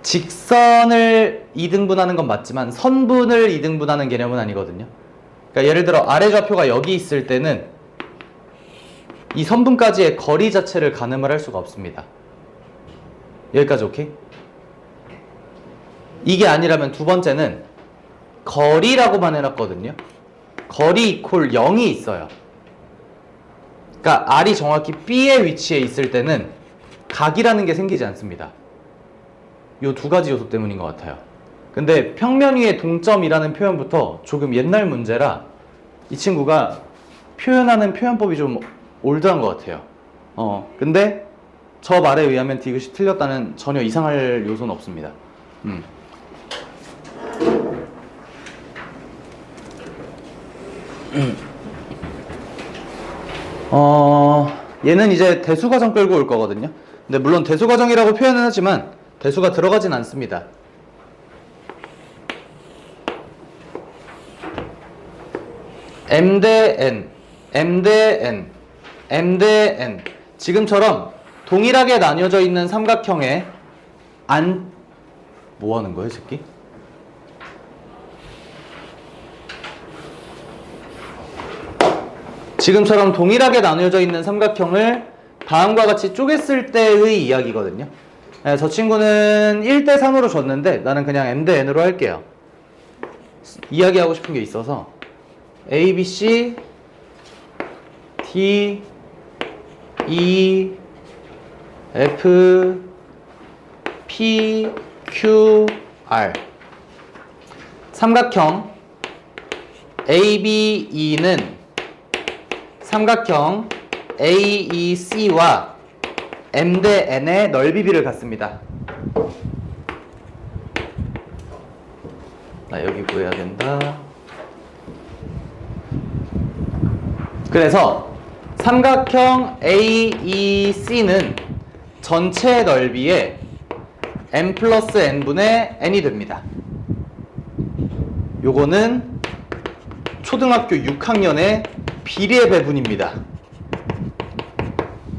직선을 이등분하는 건 맞지만 선분을 이등분하는 개념은 아니거든요. 그러니까 예를 들어 아래 좌표가 여기 있을 때는 이 선분까지의 거리 자체를 가늠을 할 수가 없습니다. 여기까지 오케이? 이게 아니라면 두 번째는 거리라고만 해놨거든요. 거리 이퀄 0이 있어요. 그러니까 R이 정확히 B의 위치에 있을 때는 각이라는 게 생기지 않습니다. 요 두 가지 요소 때문인 것 같아요. 근데 평면 위의 동점이라는 표현부터 조금 옛날 문제라 이 친구가 표현하는 표현법이 좀 올드한 것 같아요. 근데 저 말에 의하면 디귿이 틀렸다는 전혀 이상할 요소는 없습니다. 얘는 이제 대수과정 끌고 올 거거든요. 근데 물론 대수과정이라고 표현은 하지만 대수가 들어가진 않습니다. M 대 N, M 대 N, M 대 N 지금처럼 동일하게 나뉘어져 있는 삼각형에 뭐 하는 거야, 이 새끼? 지금처럼 동일하게 나뉘어져 있는 삼각형을 다음과 같이 쪼갰을 때의 이야기거든요. 네, 저 친구는 1대 3으로 줬는데 나는 그냥 M 대 N으로 할게요. 이야기하고 싶은 게 있어서 A, B, C, D, E, F, P, Q, R 삼각형 ABE는 삼각형 AEC와 M 대 N의 넓이비를 갖습니다. 나 여기 구해야 된다. 그래서 삼각형 AEC는 전체 넓이의 M 플러스 N분의 N이 됩니다. 요거는 초등학교 6학년의 비례 배분입니다.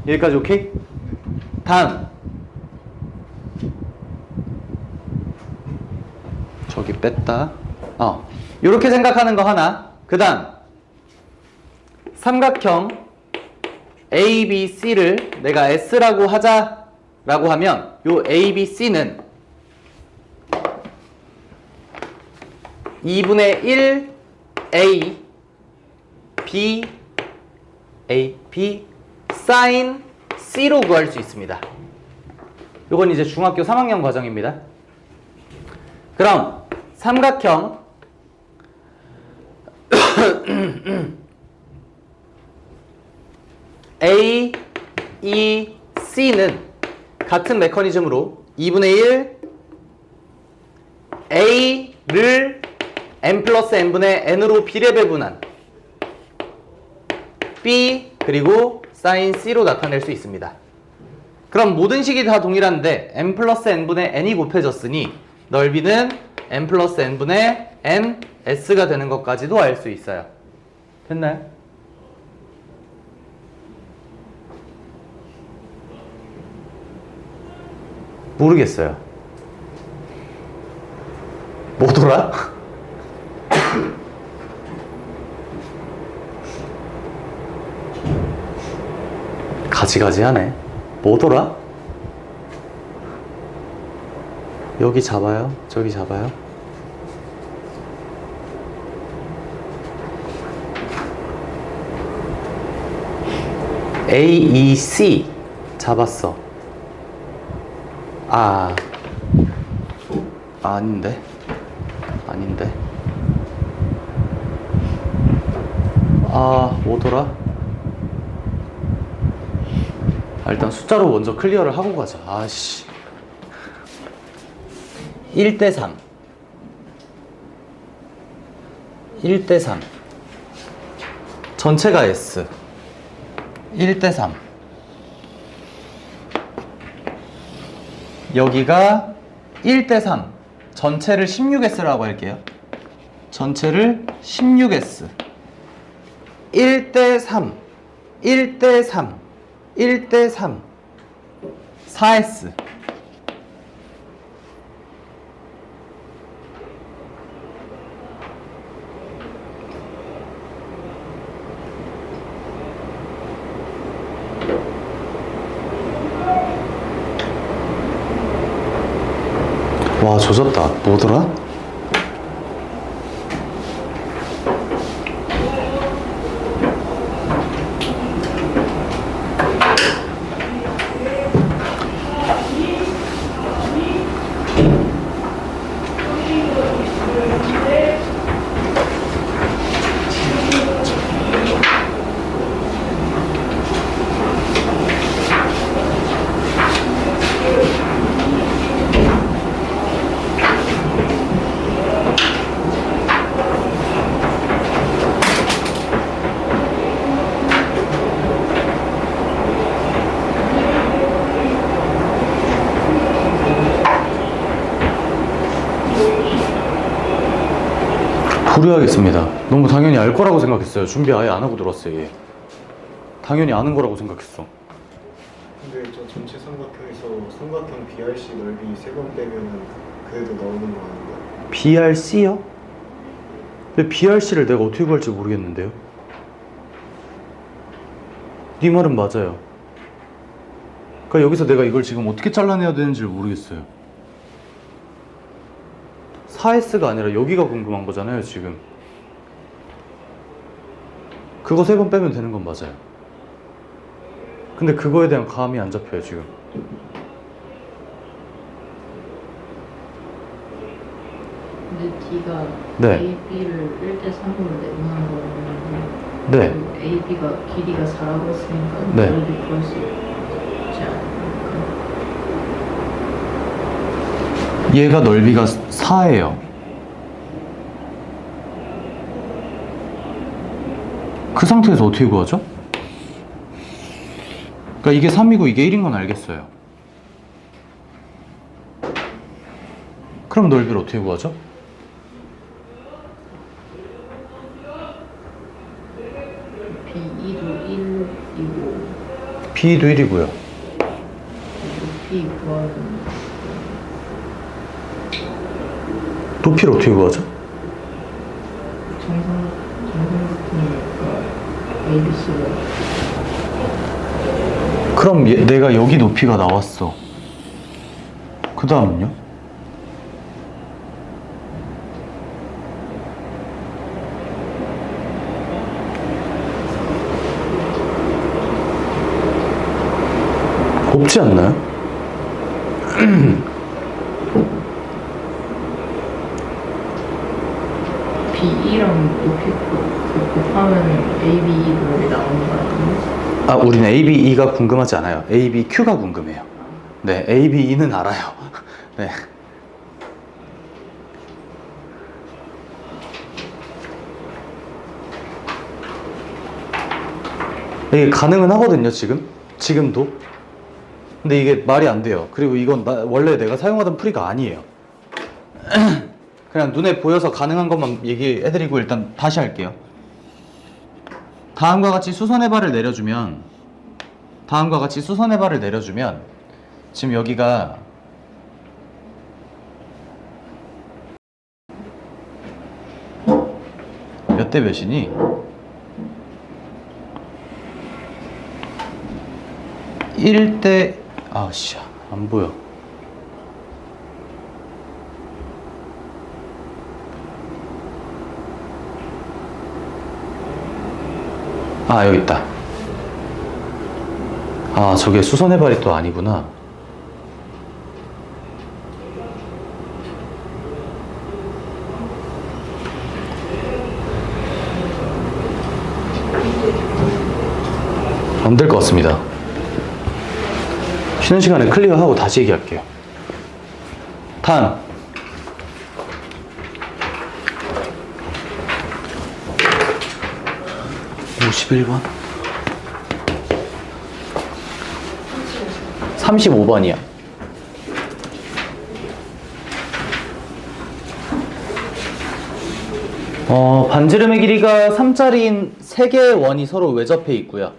여기까지 오케이? 다음 저기 뺐다. 요렇게 생각하는 거 하나. 그 다음 삼각형 ABC를 내가 S라고 하자라고 하면 요 ABC는 2분의 1 A B A B sin C로 구할 수 있습니다. 요건 이제 중학교 3학년 과정입니다. 그럼 삼각형 A, E, C는 같은 메커니즘으로 2분의 1 A를 n 플러스 n분의 n으로 비례배분한 B 그리고 sin C로 나타낼 수 있습니다. 그럼 모든 식이 다 동일한데 n 플러스 n분의 n이 곱해졌으니 넓이는 n 플러스 n분의 n s가 되는 것까지도 알 수 있어요. 됐나요? 모르겠어요. 뭐더라? 가지가지하네. 뭐더라? 여기 잡아요? 저기 잡아요? A, E, C 잡았어. 아닌데. 뭐더라? 일단 숫자로 먼저 클리어를 하고 가자. 1대3 1대3 전체가 S 1대3 여기가 1대3 전체를 16S라고 할게요. 전체를 16S 1대3 1대3 1대3 4S 와 조졌다. 뭐더라? 불이하겠습니다. 너무 당연히 알 거라고 생각했어요. 준비 아예 안 하고 들었어요. 얘. 당연히 아는 거라고 생각했어. 근데 저 전체 삼각형에서 삼각형 BRC 넓이 3번 빼면은 그래도 나오는 거 아닌가요? BRC요? 근데 BRC를 내가 어떻게 구할지 모르겠는데요. 네 말은 맞아요. 그러니까 여기서 내가 이걸 지금 어떻게 잘라내야 되는지를 모르겠어요. 4S가 아니라 여기가 궁금한 거잖아요, 지금. 그거 3번 빼면 되는 건 맞아요. 근데 그거에 대한 감이 안 잡혀요, 지금. 근데 D가 네. AB를 1대3으로 내분한 거는 네. AB가 길이가 4라고 했으니까 네. 넓이 구할 수 있지 않을까? 얘가 넓이가 4예요. 그 상태에서 어떻게 구하죠? 그러니까 이게 3이고 이게 1인 건 알겠어요. 그럼 넓이를 어떻게 구하죠? B2도 1이고 B도 1이고요. B 구하는 높이를 어떻게 구하죠? 정상각형이니까 ABC가 그럼 내가 여기 높이가 나왔어. 그 다음은요? 없지 않나요? B2랑 높이 곱하면 AB로 나오는 거 아니에요? 우리는 A, B, E가 궁금하지 않아요. A, B, Q가 궁금해요. 네, A, B, E는 알아요. 네. 이게 가능은 하거든요, 지금도. 근데 이게 말이 안 돼요. 그리고 이건 원래 내가 사용하던 풀이가 아니에요. 그냥 눈에 보여서 가능한 것만 얘기해드리고 일단 다시 할게요. 다음과 같이 수선의 발을 내려주면 지금 여기가 몇 대 몇이니? 1대 아씨 안 보여. 아 여기 있다. 아 저게 수선의 발이 또 아니구나. 안 될 것 같습니다. 쉬는 시간에 클리어하고 다시 얘기할게요. 탄 51번 35번이야. 반지름의 길이가 3짜리인 3개의 원이 서로 외접해 있고요.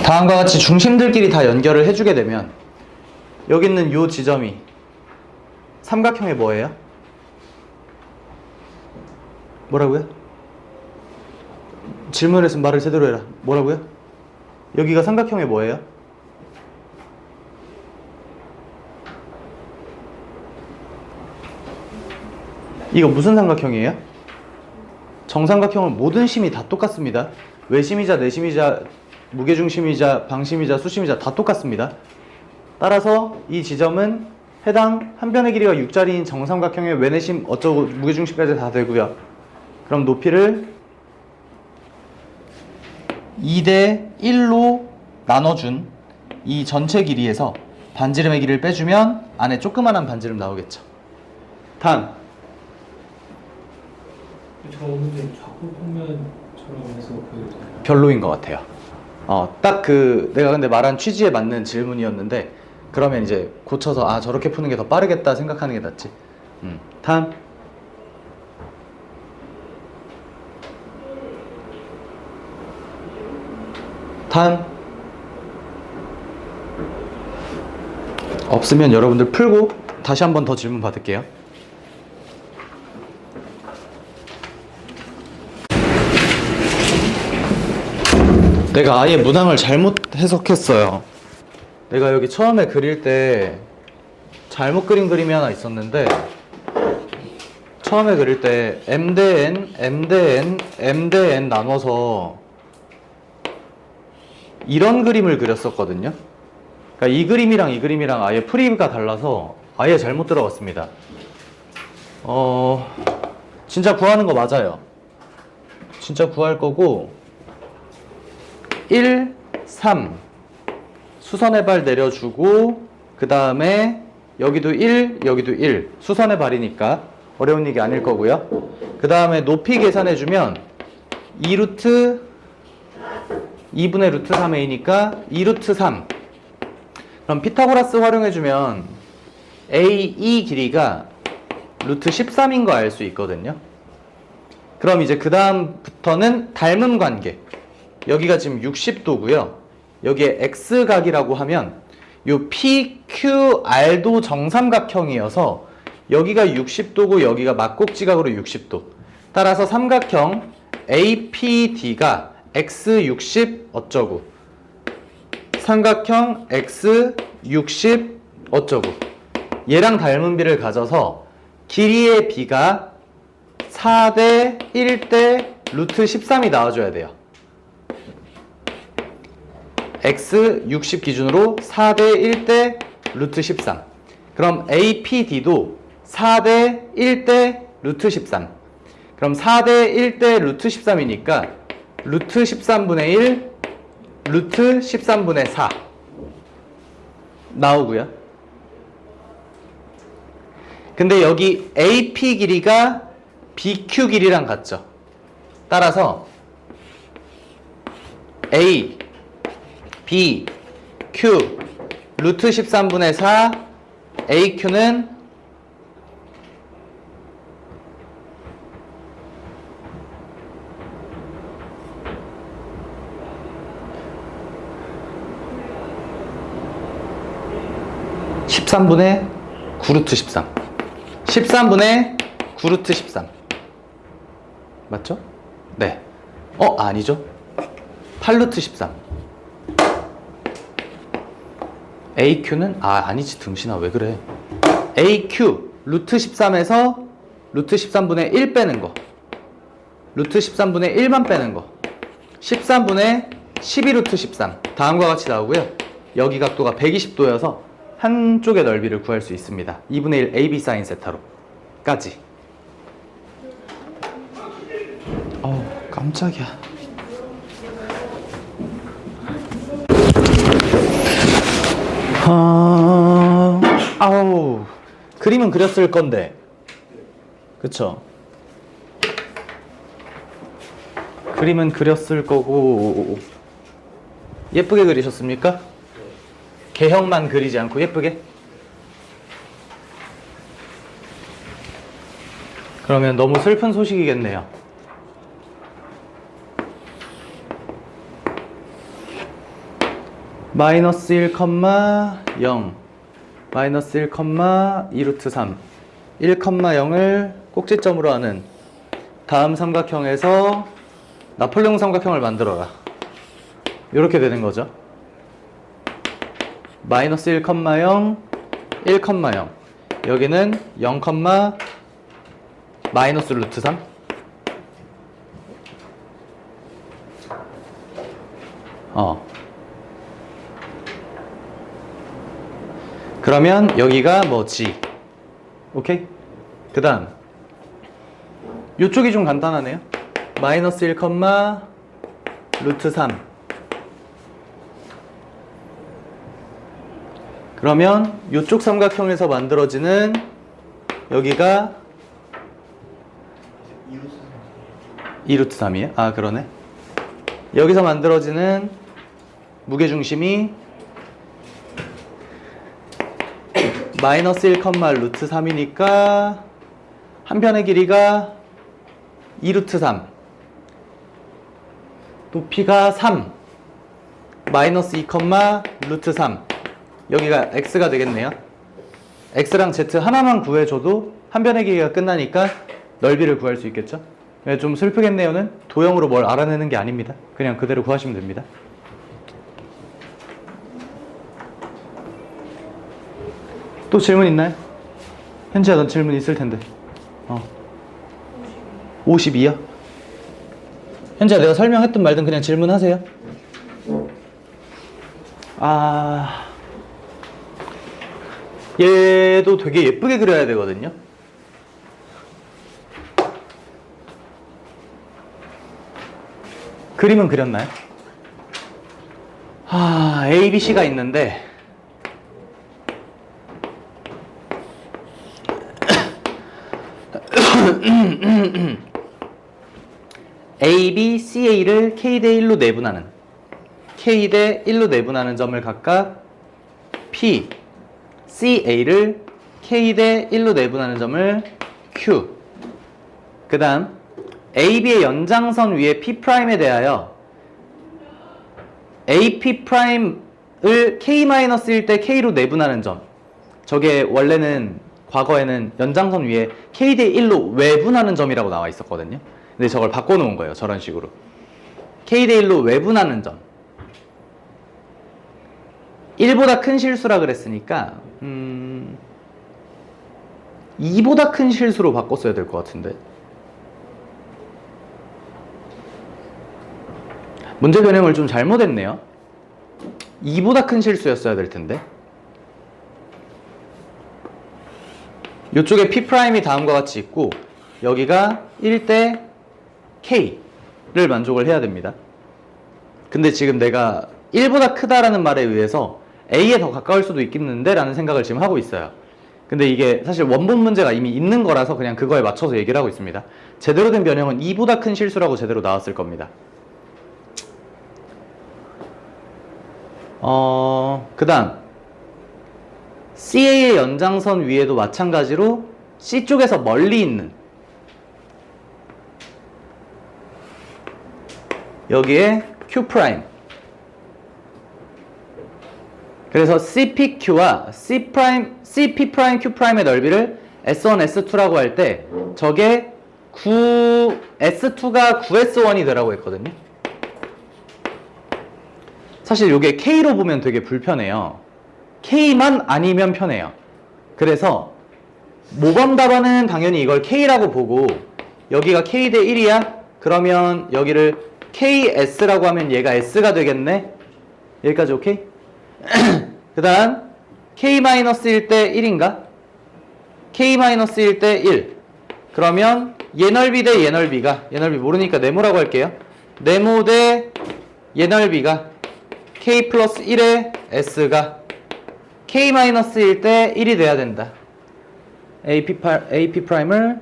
다음과 같이 중심들끼리 다 연결을 해주게 되면 여기 있는 요 지점이 삼각형의 뭐예요? 뭐라고요? 질문했으면 말을 제대로 해라. 뭐라고요? 여기가 삼각형의 뭐예요? 이거 무슨 삼각형이에요? 정삼각형은 모든 심이 다 똑같습니다. 외심이자 내심이자 무게중심이자 방심이자 수심이자 다 똑같습니다. 따라서 이 지점은 해당 한 변의 길이가 6짜리인 정삼각형의 외내심 어쩌고 무게중심까지 다 되고요. 그럼 높이를 2대 1로 나눠준 이 전체 길이에서 반지름의 길이를 빼주면 안에 조그만한 반지름 나오겠죠. 다음 저 문제 자꾸 보면처럼 해서 별로인 것 같아요. 딱 내가 근데 말한 취지에 맞는 질문이었는데 그러면 이제 고쳐서 아 저렇게 푸는 게 더 빠르겠다 생각하는 게 낫지. 다음 없으면 여러분들 풀고 다시 한 번 더 질문 받을게요. 내가 아예 문항을 잘못 해석했어요. 내가 여기 처음에 그릴 때 잘못 그린 그림이 하나 있었는데 처음에 그릴 때 M 대 N, M 대 N, M 대 N 나눠서 이런 그림을 그렸었거든요. 그러니까 이 그림이랑 이 그림이랑 아예 프리가 달라서 아예 잘못 들어갔습니다. 진짜 구하는 거 맞아요. 진짜 구할 거고 1, 3 수선의 발 내려주고 그 다음에 여기도 1, 여기도 1 수선의 발이니까 어려운 얘기 아닐 거고요. 그 다음에 높이 계산해주면 2루트 2분의 루트 3a니까 2루트 3 그럼 피타고라스 활용해주면 AE 길이가 루트 13인 거 알 수 있거든요. 그럼 이제 그 다음부터는 닮음 관계. 여기가 지금 60도고요. 여기에 X각이라고 하면 요 PQR도 정삼각형이어서 여기가 60도고 여기가 막곡지각으로 60도. 따라서 삼각형 APD가 X60 어쩌고 삼각형 X60 어쩌고 얘랑 닮은 비를 가져서 길이의 비가 4대 1대 루트 13이 나와줘야 돼요. x 60 기준으로 4대 1대 루트 13. 그럼 APD도 4대 1대 루트 13. 그럼 4대 1대 루트 13이니까 루트 13분의 1 루트 13분의 4 나오고요. 근데 여기 AP 길이가 BQ 길이랑 같죠. 따라서 A, B, Q 루트 13분의 4 AQ는 (13분의 9루트 13) 13분의 9루트 13 맞죠? 네. 아니죠. 8루트 13 AQ는 아니지 등신아 왜 그래. AQ 루트 13에서 루트 13분의 1 빼는 거 루트 13분의 1만 빼는 거 13분의 12루트 13 다음과 같이 나오고요. 여기 각도가 120도여서 한쪽의 넓이를 구할 수 있습니다. 2분의 1 AB 사인 세타로 까지. 깜짝이야. 아우 그림은 그렸을 건데 그쵸? 그림은 그렸을 거고 예쁘게 그리셨습니까? 개형만 그리지 않고 예쁘게? 그러면 너무 슬픈 소식이겠네요. 마이너스 1,0 마이너스 1, 2루트 3 1,0을 꼭지점으로 하는 다음 삼각형에서 나폴레옹 삼각형을 만들어라. 이렇게 되는 거죠. 마이너스 1,0 1,0 여기는 0, 마이너스 루트 3 그러면 여기가 뭐 G. 오케이? 그 다음 이쪽이 좀 간단하네요. 마이너스 1, 루트 3 그러면 이쪽 삼각형에서 만들어지는 여기가 2루트 3이에요? 아 그러네. 여기서 만들어지는 무게중심이 마이너스 1, 루트 3이니까 한 편의 길이가 2루트 3 높이가 3 마이너스 2, 루트 3 여기가 x가 되겠네요. x랑 z 하나만 구해줘도 한 편의 길이가 끝나니까 넓이를 구할 수 있겠죠. 좀 슬프겠네요는 도형으로 뭘 알아내는 게 아닙니다. 그냥 그대로 구하시면 됩니다. 또 질문 있나요? 현지야 넌 질문 있을 텐데. 52요? 현지야 내가 설명했든 말든 그냥 질문하세요. 얘도 되게 예쁘게 그려야 되거든요. 그림은 그렸나요? A, B, C가 있는데 A, B, CA를 K 대 1로 내분하는 K 대 1로 내분하는 점을 각각 P, CA를 K 대 1로 내분하는 점을 Q. 그 다음 AB의 연장선 위에 P'에 대하여 AP'을 K-1 대 K로 내분하는 점. 저게 원래는 과거에는 연장선 위에 K 대 1로 외분하는 점이라고 나와 있었거든요. 근데 저걸 바꿔놓은 거예요. 저런 식으로. K 대 1로 외분하는 점. 1보다 큰 실수라 그랬으니까 2보다 큰 실수로 바꿨어야 될 것 같은데. 문제 변형을 좀 잘못했네요. 2보다 큰 실수였어야 될 텐데. 이쪽에 P'이 다음과 같이 있고 여기가 1대 K를 만족을 해야 됩니다. 근데 지금 내가 1보다 크다라는 말에 의해서 A에 더 가까울 수도 있겠는데 라는 생각을 지금 하고 있어요. 근데 이게 사실 원본 문제가 이미 있는 거라서 그냥 그거에 맞춰서 얘기를 하고 있습니다. 제대로 된 변형은 2보다 큰 실수라고 제대로 나왔을 겁니다. 그 다음 CA의 연장선 위에도 마찬가지로 C 쪽에서 멀리 있는 여기에 Q'. 그래서 CPQ와 CP'Q'의 넓이를 S1, S2라고 할 때 저게 S2가 9S1이 되라고 했거든요. 사실 이게 K로 보면 되게 불편해요. K만 아니면 편해요. 그래서 모범 답안은 당연히 이걸 K라고 보고 여기가 K 대 1이야? 그러면 여기를 KS라고 하면 얘가 S가 되겠네? 여기까지 오케이? 그 다음 K-1 대 1인가? K-1 대 1 그러면 얘 넓이 대 얘 넓이가 얘 넓이 모르니까 네모라고 할게요. 네모 대 얘 넓이가 K 플러스 1의 S가 K-1 때 1이 돼야 된다. AP'을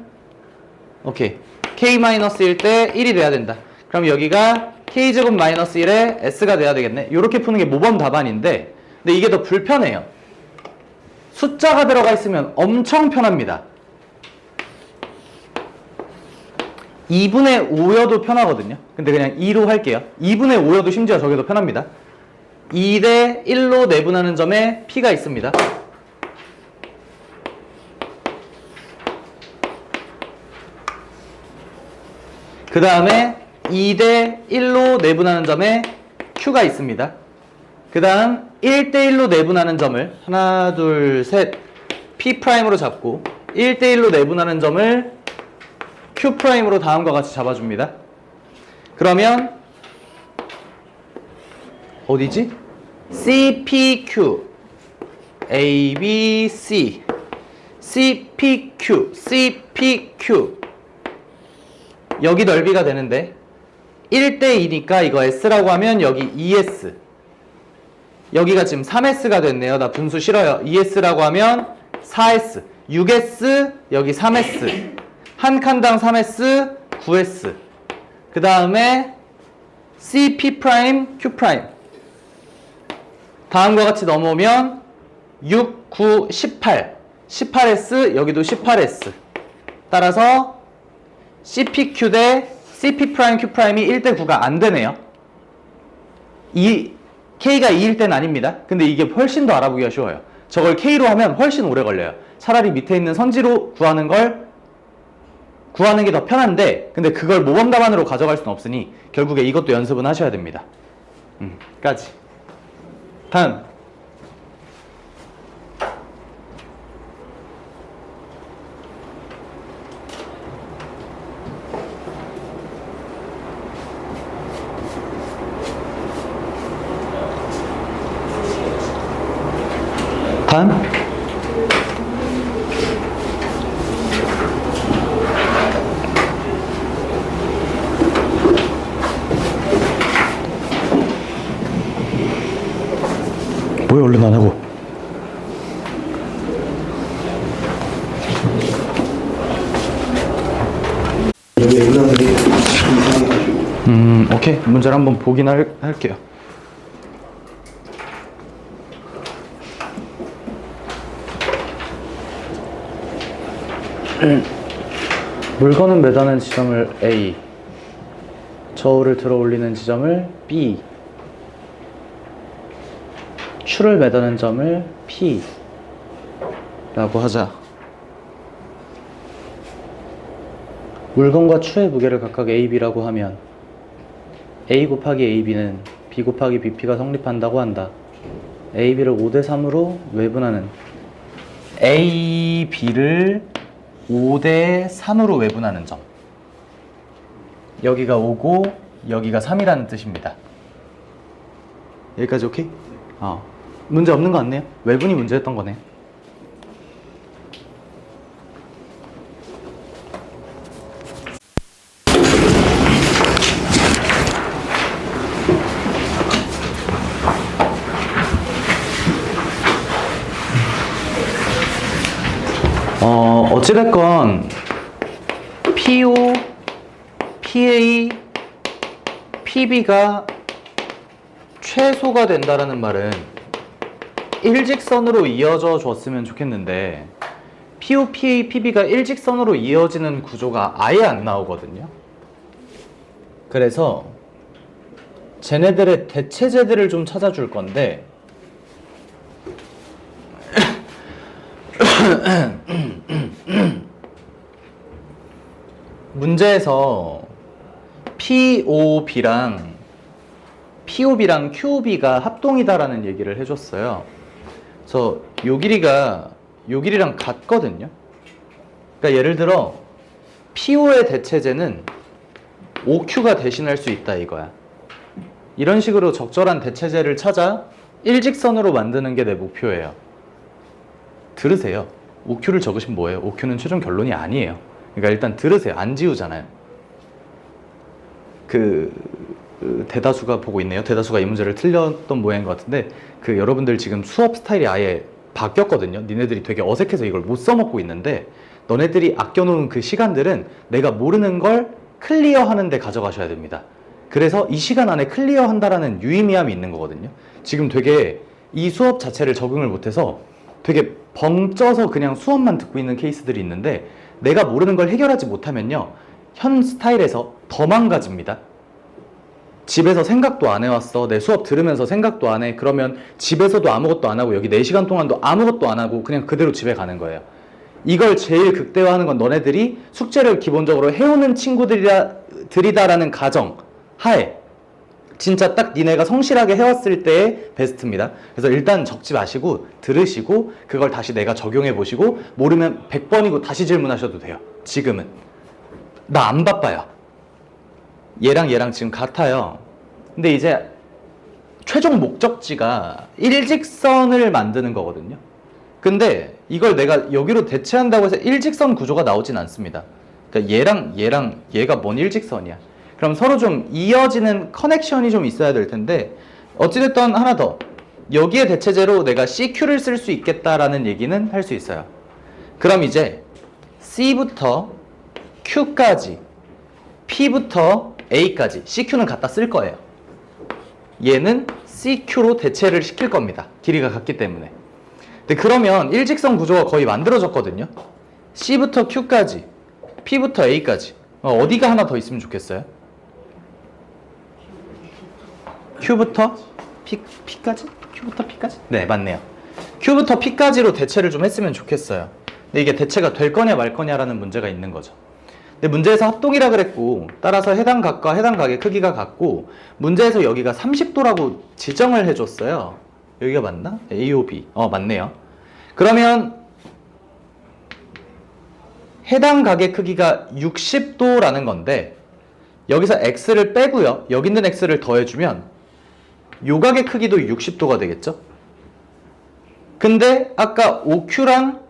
오케이 K-1 때 1이 돼야 된다. 그럼 여기가 K제곱 마이너스 1의 S가 돼야 되겠네. 이렇게 푸는 게 모범 답안인데 근데 이게 더 불편해요. 숫자가 들어가 있으면 엄청 편합니다. 2분의 5여도 편하거든요. 근데 그냥 2로 할게요. 2분의 5여도 심지어 저게 더 편합니다. 2 대 1로 내분하는 점에 P가 있습니다. 그 다음에 2 대 1로 내분하는 점에 Q가 있습니다. 그 다음 1 대 1로 내분하는 점을 하나 둘 셋 P'으로 잡고 1 대 1로 내분하는 점을 Q'으로 다음과 같이 잡아줍니다. 그러면 어디지? CPQ ABC CPQ 여기 넓이가 되는데 1대 2니까 이거 S라고 하면 여기 2S 여기가 지금 3S가 됐네요. 나 분수 싫어요. 2S라고 하면 4S 6S 여기 3S 한 칸당 3S 9S 그 다음에 CP', Q' 다음과 같이 넘어오면 6, 9, 18 18S 여기도 18S 따라서 CPQ 대 CP', Q'이 1대 9가 안 되네요. K가 2일 때는 아닙니다. 근데 이게 훨씬 더 알아보기가 쉬워요. 저걸 K로 하면 훨씬 오래 걸려요. 차라리 밑에 있는 선지로 구하는 게 더 편한데 근데 그걸 모범 답안으로 가져갈 수는 없으니 결국에 이것도 연습은 하셔야 됩니다. 까지. 다음. 다음. 뭐야 얼른 안 하고. 여기 앵글들이 이상해가지고. 오케이. 문제를 한번 보긴 할게요. 물건을 매다는 지점을 A, 저울을 들어 올리는 지점을 B, 추를 매다는 점을 P 라고 하자. 물건과 추의 무게를 각각 A, B라고 하면 A 곱하기 A, B는 B 곱하기 B, P가 성립한다고 한다. A, B를 5대 3으로 외분하는 A, B를 5대 3으로 외분하는 점. 여기가 5고 여기가 3이라는 뜻입니다. 여기까지 오케이? 문제 없는 거 같네요. 외분이 문제였던 거네. 어찌됐건 PO, PA, PB가 최소가 된다라는 말은 일직선으로 이어져 줬으면 좋겠는데 PO, PA, PB가 일직선으로 이어지는 구조가 아예 안 나오거든요. 그래서 쟤네들의 대체제들을 좀 찾아줄 건데 문제에서 POB랑 QOB가 합동이다라는 얘기를 해줬어요. 그래서 요 길이가 요 길이랑 같거든요. 그러니까 예를 들어 PO의 대체제는 OQ가 대신할 수 있다 이거야. 이런 식으로 적절한 대체제를 찾아 일직선으로 만드는 게 내 목표예요. 들으세요. OQ를 적으시면 뭐예요? OQ는 최종 결론이 아니에요. 그러니까 일단 들으세요. 안 지우잖아요. 대다수가 보고 있네요. 대다수가 이 문제를 틀렸던 모양인 것 같은데 여러분들 지금 수업 스타일이 아예 바뀌었거든요. 니네들이 되게 어색해서 이걸 못 써먹고 있는데 너네들이 아껴놓은 그 시간들은 내가 모르는 걸 클리어하는 데 가져가셔야 됩니다. 그래서 이 시간 안에 클리어한다라는 유의미함이 있는 거거든요. 지금 되게 이 수업 자체를 적응을 못해서 되게 벙쪄서 그냥 수업만 듣고 있는 케이스들이 있는데 내가 모르는 걸 해결하지 못하면요. 현 스타일에서 더 망가집니다. 집에서 생각도 안 해왔어. 내 수업 들으면서 생각도 안 해. 그러면 집에서도 아무것도 안 하고 여기 4시간 동안도 아무것도 안 하고 그냥 그대로 집에 가는 거예요. 이걸 제일 극대화하는 건 너네들이 숙제를 기본적으로 해오는 친구들이다라는 가정 하에 진짜 딱 니네가 성실하게 해왔을 때의 베스트입니다. 그래서 일단 적지 마시고 들으시고 그걸 다시 내가 적용해 보시고 모르면 100번이고 다시 질문하셔도 돼요. 지금은 나 안 바빠요. 얘랑 지금 같아요. 근데 이제 최종 목적지가 일직선을 만드는 거거든요. 근데 이걸 내가 여기로 대체한다고 해서 일직선 구조가 나오진 않습니다. 그러니까 얘랑 얘가 뭔 일직선이야. 그럼 서로 좀 이어지는 커넥션이 좀 있어야 될 텐데 어찌됐든 하나 더 여기에 대체제로 내가 CQ를 쓸 수 있겠다라는 얘기는 할 수 있어요. 그럼 이제 C부터 Q까지 P부터 A까지 CQ는 갖다 쓸 거예요. 얘는 CQ로 대체를 시킬 겁니다. 길이가 같기 때문에. 근데 그러면 일직선 구조가 거의 만들어졌거든요. C부터 Q까지 P부터 A까지 어디가 하나 더 있으면 좋겠어요? Q부터 P까지? Q부터 P까지? 네, 맞네요. Q부터 P까지로 대체를 좀 했으면 좋겠어요. 근데 이게 대체가 될 거냐 말 거냐라는 문제가 있는 거죠. 근데 문제에서 합동이라 그랬고 따라서 해당 각과 해당 각의 크기가 같고 문제에서 여기가 30도라고 지정을 해줬어요. 여기가 맞나? AOB. 맞네요. 그러면 해당 각의 크기가 60도라는 건데 여기서 x를 빼고요. 여기 있는 x를 더해주면 요 각의 크기도 60도가 되겠죠? 근데 아까 OQ랑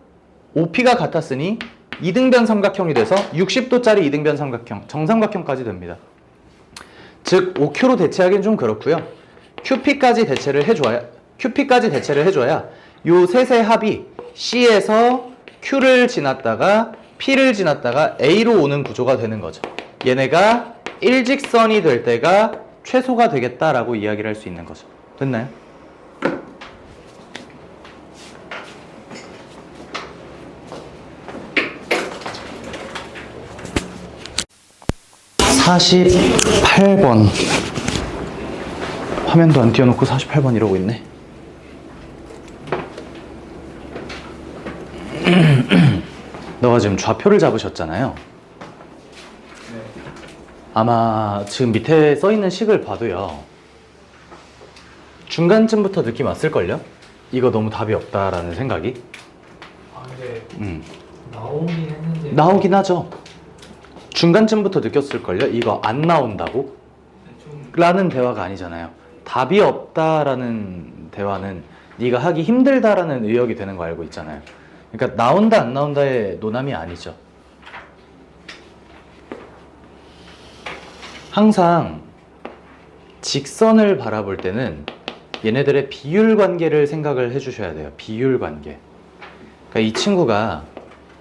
OP가 같았으니 이등변 삼각형이 돼서 60도짜리 이등변 삼각형, 정삼각형까지 됩니다. 즉 OQ로 대체하기는 좀 그렇고요. QP까지 대체를 해줘야 요 셋의 합이 C에서 Q를 지났다가 P를 지났다가 A로 오는 구조가 되는 거죠. 얘네가 일직선이 될 때가 최소가 되겠다라고 이야기를 할 수 있는 거죠. 됐나요? (48번) 화면도 안 띄워놓고 48번 이러고 있네. 너가 지금 좌표를 잡으셨잖아요. 아마 지금 밑에 써있는 식을 봐도요 중간쯤부터 느낌 왔을걸요? 이거 너무 답이 없다라는 생각이. 근데 나오긴 했는데 나오긴 하죠. 중간쯤부터 느꼈을걸요? 이거 안 나온다고? 좀 라는 대화가 아니잖아요. 답이 없다라는 대화는 네가 하기 힘들다라는 의역이 되는 거 알고 있잖아요. 그러니까 나온다 안 나온다의 논함이 아니죠. 항상 직선을 바라볼 때는 얘네들의 비율 관계를 생각을 해주셔야 돼요. 비율 관계. 그러니까 이 친구가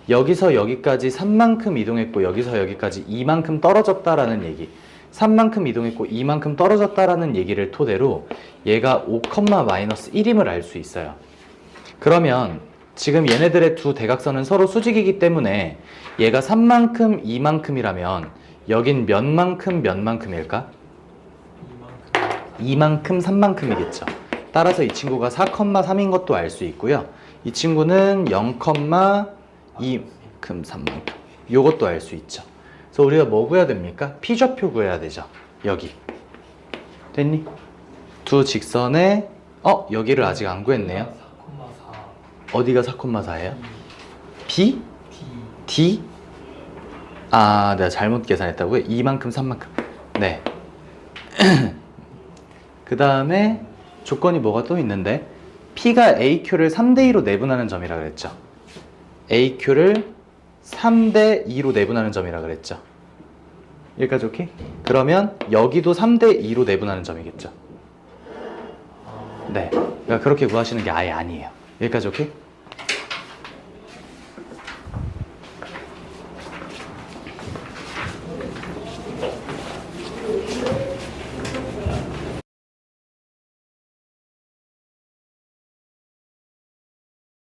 여기서 여기까지 3만큼 이동했고 여기서 여기까지 2만큼 떨어졌다라는 얘기, 3만큼 이동했고 2만큼 떨어졌다라는 얘기를 토대로 얘가 5,-1임을 알 수 있어요. 그러면 지금 얘네들의 두 대각선은 서로 수직이기 때문에 얘가 3만큼 2만큼이라면 여긴 몇 만큼 몇 만큼일까? 2만큼 3만큼이겠죠. 따라서 이 친구가 4,3인 것도 알 수 있고요. 이 친구는 0,2만큼 3만큼 요것도 알 수 있죠. 그래서 우리가 뭐 구해야 됩니까? P좌표 구해야 되죠. 여기 됐니? 두 직선의 여기를 아직 안 구했네요. 4,4 어디가 4,4예요? B? D D? 아, 내가 잘못 계산했다고요? 2만큼 3만큼. 네. 그 다음에 조건이 뭐가 또 있는데 P가 AQ를 3대2로 내분하는 점이라 그랬죠. AQ를 3대2로 내분하는 점이라 그랬죠. 여기까지 오케이? 그러면 여기도 3대2로 내분하는 점이겠죠. 네. 그러니까 그렇게 구하시는 게 아예 아니에요. 여기까지 오케이?